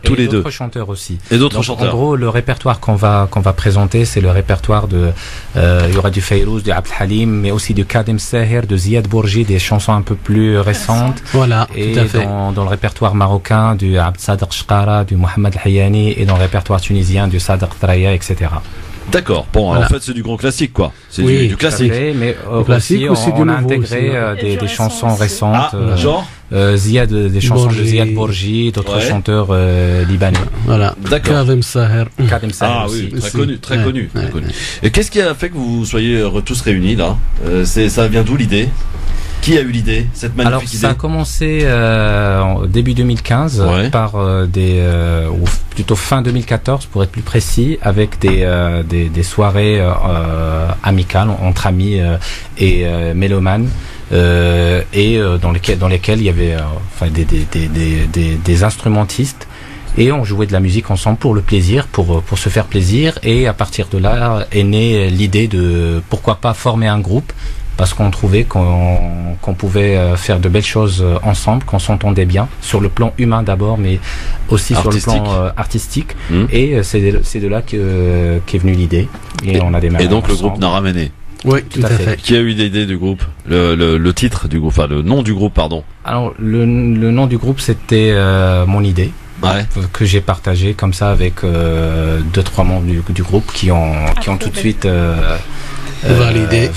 tous les deux. Et d'autres chanteurs aussi. Et d'autres chanteurs. En gros, le répertoire qu'on va présenter, c'est le répertoire de il y aura du Fayrouz, du Abd Halim, mais aussi du Kadem Sahir, de Ziad Bourji, des chansons un peu plus récentes. Voilà, et tout à fait. Dans le répertoire marocain, du Abd Sadr Shqara, du Mohamed Hayani, et dans le répertoire tunisien, du Sadr Traya, etc. D'accord. Bon, voilà. En fait, c'est du grand classique, quoi. C'est du classique. Fait, mais classique aussi, on a intégré des chansons récentes. Genre des chansons de Ziad Bourji, d'autres chanteurs libanais. Voilà. D'accord. Kadem Sahir. Oui, très connu. Et qu'est-ce qui a fait que vous soyez tous réunis là? Ça vient d'où l'idée? Qui a eu l'idée, cette magnifique idée? Ça a commencé début 2015 par ou plutôt fin 2014 pour être plus précis, avec des soirées amicales entre amis et mélomanes. Dans lesquels il y avait des instrumentistes, et on jouait de la musique ensemble pour le plaisir, pour se faire plaisir. Et à partir de là est née l'idée de pourquoi pas former un groupe, parce qu'on trouvait qu'on pouvait faire de belles choses ensemble, qu'on s'entendait bien sur le plan humain d'abord, mais aussi sur le plan artistique. Et c'est de là qu'est venue l'idée, et on a démarré. Et donc ensemble. le groupe Naram est né. Oui, tout à fait. Qui a eu l'idée du groupe? Le titre du groupe, enfin le nom du groupe, pardon. Alors le nom du groupe, c'était mon idée. Que j'ai partagé comme ça avec 2-3 membres du groupe qui ont tout de suite validé.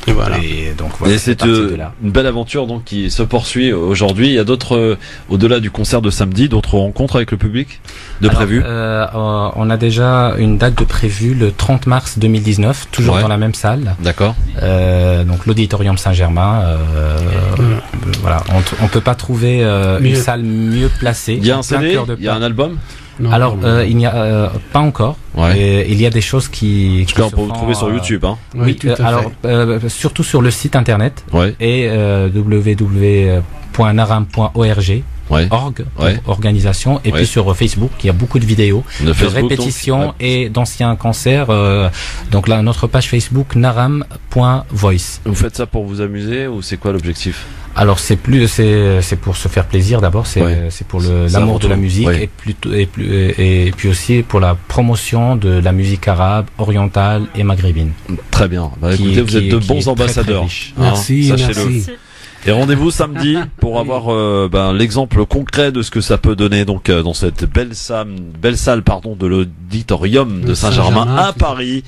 Et voilà. Et donc voilà. Et c'est une belle aventure donc qui se poursuit aujourd'hui. Il y a d'autres, au-delà du concert de samedi, d'autres rencontres avec le public prévues. On a déjà une date de prévue le 30 mars 2019, toujours dans la même salle. D'accord. Donc l'auditorium Saint-Germain. Voilà. On peut pas trouver une salle mieux placée. Il y a un CD, il y a un album. Non, alors, il n'y a pas encore. Et il y a des choses qui on peut vous trouver sur YouTube, hein. Oui, tout à fait. Alors, surtout sur le site internet et www.naram.org. .org, organisation, et puis sur Facebook, il y a beaucoup de vidéos de répétitions donc, et d'anciens concerts. Donc là, notre page Facebook naram.voice. Vous faites ça pour vous amuser ou c'est quoi l'objectif? Alors c'est pour se faire plaisir d'abord, c'est pour l'amour de la musique et puis aussi pour la promotion de la musique arabe, orientale et maghrébine. Très bien. Écoutez, vous êtes de bons ambassadeurs. Merci, merci. Et rendez-vous samedi pour avoir l'exemple concret de ce que ça peut donner donc dans cette belle salle de l'auditorium de Saint-Germain à Paris.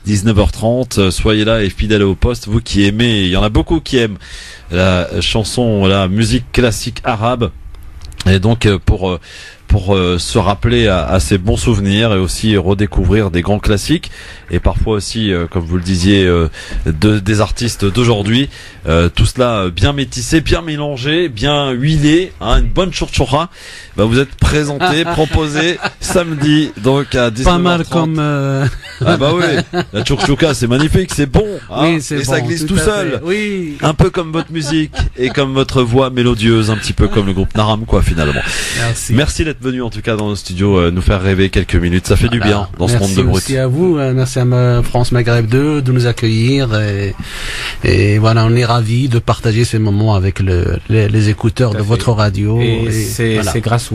19h30, soyez là et fidèles au poste, vous qui aimez, il y en a beaucoup qui aiment la chanson, la musique classique arabe, et donc pour se rappeler à ces bons souvenirs et aussi redécouvrir des grands classiques et parfois aussi, comme vous le disiez, des artistes d'aujourd'hui, tout cela bien métissé, bien mélangé, bien huilé, une bonne chouchoura. Vous êtes présenté, proposé samedi donc à 19h30. Pas mal comme ah bah oui, la chouchouka c'est magnifique, c'est bon, oui, c'est et bon, ça glisse tout seul. Oui. Un peu comme votre musique et comme votre voix mélodieuse, un petit peu comme le groupe Naram quoi finalement. Merci d'être venu en tout cas dans nos studios nous faire rêver quelques minutes, ça fait du bien dans ce monde de brut. Merci à vous, merci à France Maghreb 2 de nous accueillir et voilà, on est ravis de partager ces moments avec les écouteurs de votre radio. Et c'est grâce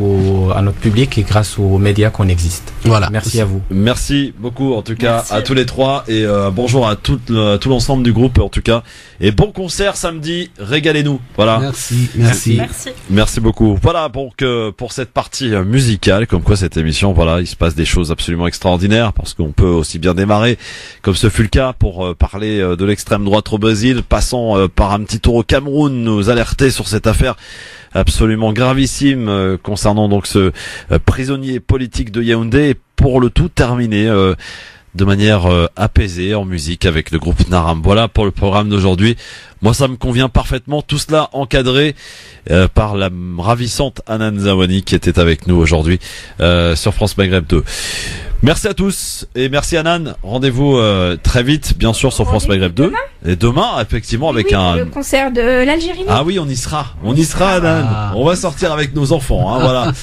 à notre public et grâce aux médias qu'on existe. Voilà. Merci à vous. Merci beaucoup en tout cas à tous les trois et bonjour à tout l'ensemble du groupe en tout cas et bon concert samedi, régalez-nous. Voilà. Merci beaucoup. Voilà donc pour cette partie musicale, comme quoi cette émission, voilà, il se passe des choses absolument extraordinaires parce qu'on peut aussi bien démarrer comme ce fut le cas pour parler de l'extrême droite au Brésil, passant par un petit tour au Cameroun, nous alerter sur cette affaire absolument gravissime concernant donc ce prisonnier politique de Yaoundé et pour le tout terminer de manière apaisée en musique avec le groupe Naram. Voilà pour le programme d'aujourd'hui. Moi ça me convient parfaitement, tout cela encadré par la ravissante Hanan Zawani qui était avec nous aujourd'hui sur France Maghreb 2. Merci à tous et merci Hanan. Rendez-vous très vite, bien sûr, sur France Maghreb 2. Et demain, effectivement, avec le concert de l'Algérie. Ah oui, on y sera, Hanan. On va sortir avec nos enfants, voilà.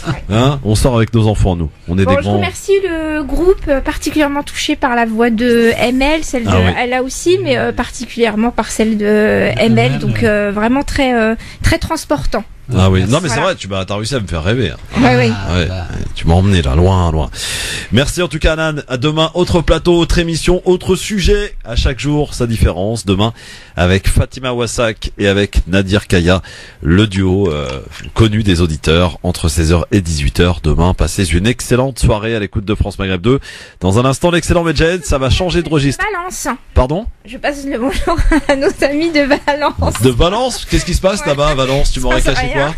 On sort avec nos enfants, nous. On est des grands. Je remercie le groupe particulièrement touché par la voix de ML, celle de Ella aussi, mais particulièrement par celle de ML, donc vraiment très très transportant. Ah oui, non mais c'est vrai, t'as réussi à me faire rêver. Ouais. Tu m'as emmené là, loin. Merci en tout cas Hanan, à demain, autre plateau, autre émission, autre sujet, à chaque jour sa différence, demain avec Fatima Wassak et avec Nadir Kaya, le duo connu des auditeurs entre 16h et 18h demain. Passez une excellente soirée à l'écoute de France Maghreb 2. Dans un instant, l'excellent Medjed, ça va changer de registre. Valence. Pardon? Je passe le bonjour à nos amis de Valence. De Valence? Qu'est-ce qui se passe là-bas à Valence? Tu m'aurais caché quoi?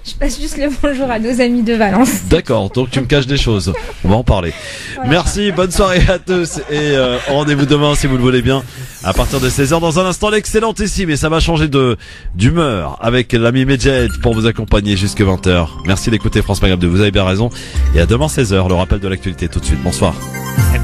Je passe juste le bonjour à nos amis de Valence. D'accord, donc tu me caches des choses. On va en parler. Voilà. Merci, bonne soirée à tous et rendez-vous demain si vous le voulez bien à partir de 16h. Dans un instant, l'excellente ici, mais ça va changer d'humeur avec l'ami Medjed pour vous accompagner jusque 20h. Merci d'écouter France Maghreb 2, vous avez bien raison. Et à demain 16h, le rappel de l'actualité tout de suite. Bonsoir.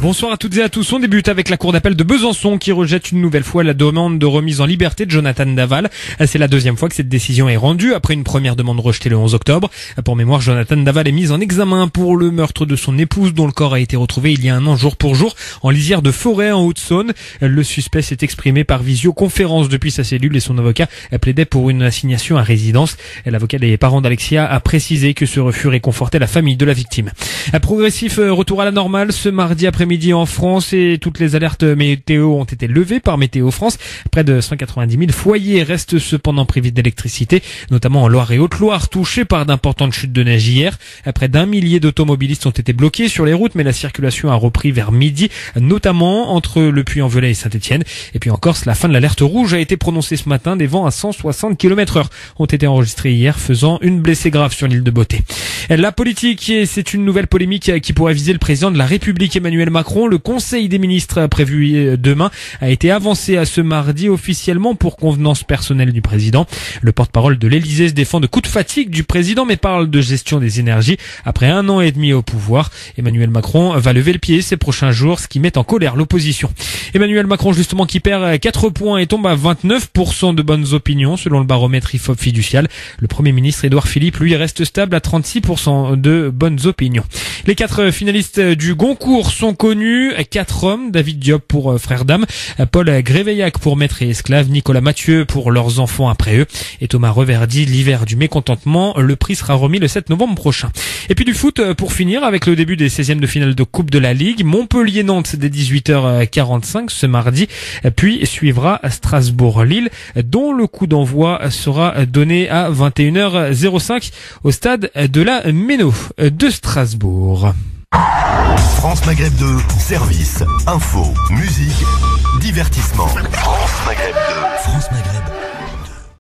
Bonsoir à toutes et à tous. On débute avec la cour d'appel de Besançon qui rejette une nouvelle fois la demande de remise en liberté de Jonathan Daval. C'est la deuxième fois que cette décision est rendue après une première demande rejetée le 11 octobre. Pour mémoire, Jonathan Daval est mis en examen pour le meurtre de son épouse dont le corps a été retrouvé il y a un an jour pour jour en lisière de forêt en Haute-Saône. Le suspect s'est exprimé par visioconférence depuis sa cellule et son avocat plaidait pour une assignation à résidence. L'avocat des parents d'Alexia a précisé que ce refus réconfortait la famille de la victime. Un progressif retour à la normale ce mardi après-midi en France et toutes les alertes météo ont été levées par Météo France. Près de 190 000 foyers restent cependant privés d'électricité, notamment en Loire et Haute-Loire, touchés par d'importantes chutes de neige hier. Près d'1 millier d'automobilistes ont été bloqués sur les routes, mais la circulation a repris vers midi, notamment entre le Puy-en-Velay et Saint-Étienne. Et puis en Corse, la fin de l'alerte rouge a été prononcée ce matin. Des vents à 160 km/h ont été enregistrés hier, faisant une blessée grave sur l'île de Beauté. La politique, c'est une nouvelle polémique qui pourrait viser le président de la République, Emmanuel Emmanuel Macron. Le Conseil des ministres prévu demain a été avancé à ce mardi officiellement pour convenance personnelle du président. Le porte-parole de l'Élysée se défend de coups de fatigue du président mais parle de gestion des énergies après 1 an et demi au pouvoir. Emmanuel Macron va lever le pied ces prochains jours, ce qui met en colère l'opposition. Emmanuel Macron justement qui perd 4 points et tombe à 29% de bonnes opinions selon le baromètre IFOP fiducial. Le Premier ministre Édouard Philippe lui reste stable à 36% de bonnes opinions. Les 4 finalistes du Goncourt sont connus. 4 hommes, David Diop pour Frères d'âme, Paul Gréveillac pour Maître et esclave, Nicolas Mathieu pour Leurs enfants après eux et Thomas Reverdy, L'hiver du mécontentement. Le prix sera remis le 7 novembre prochain. Et puis du foot pour finir avec le début des 16e de finale de Coupe de la Ligue. Montpellier-Nantes dès 18h45 ce mardi. Puis suivra Strasbourg-Lille dont le coup d'envoi sera donné à 21h05 au stade de la Méno de Strasbourg. France Maghreb 2, service, info, musique, divertissement. France Maghreb 2. France Maghreb.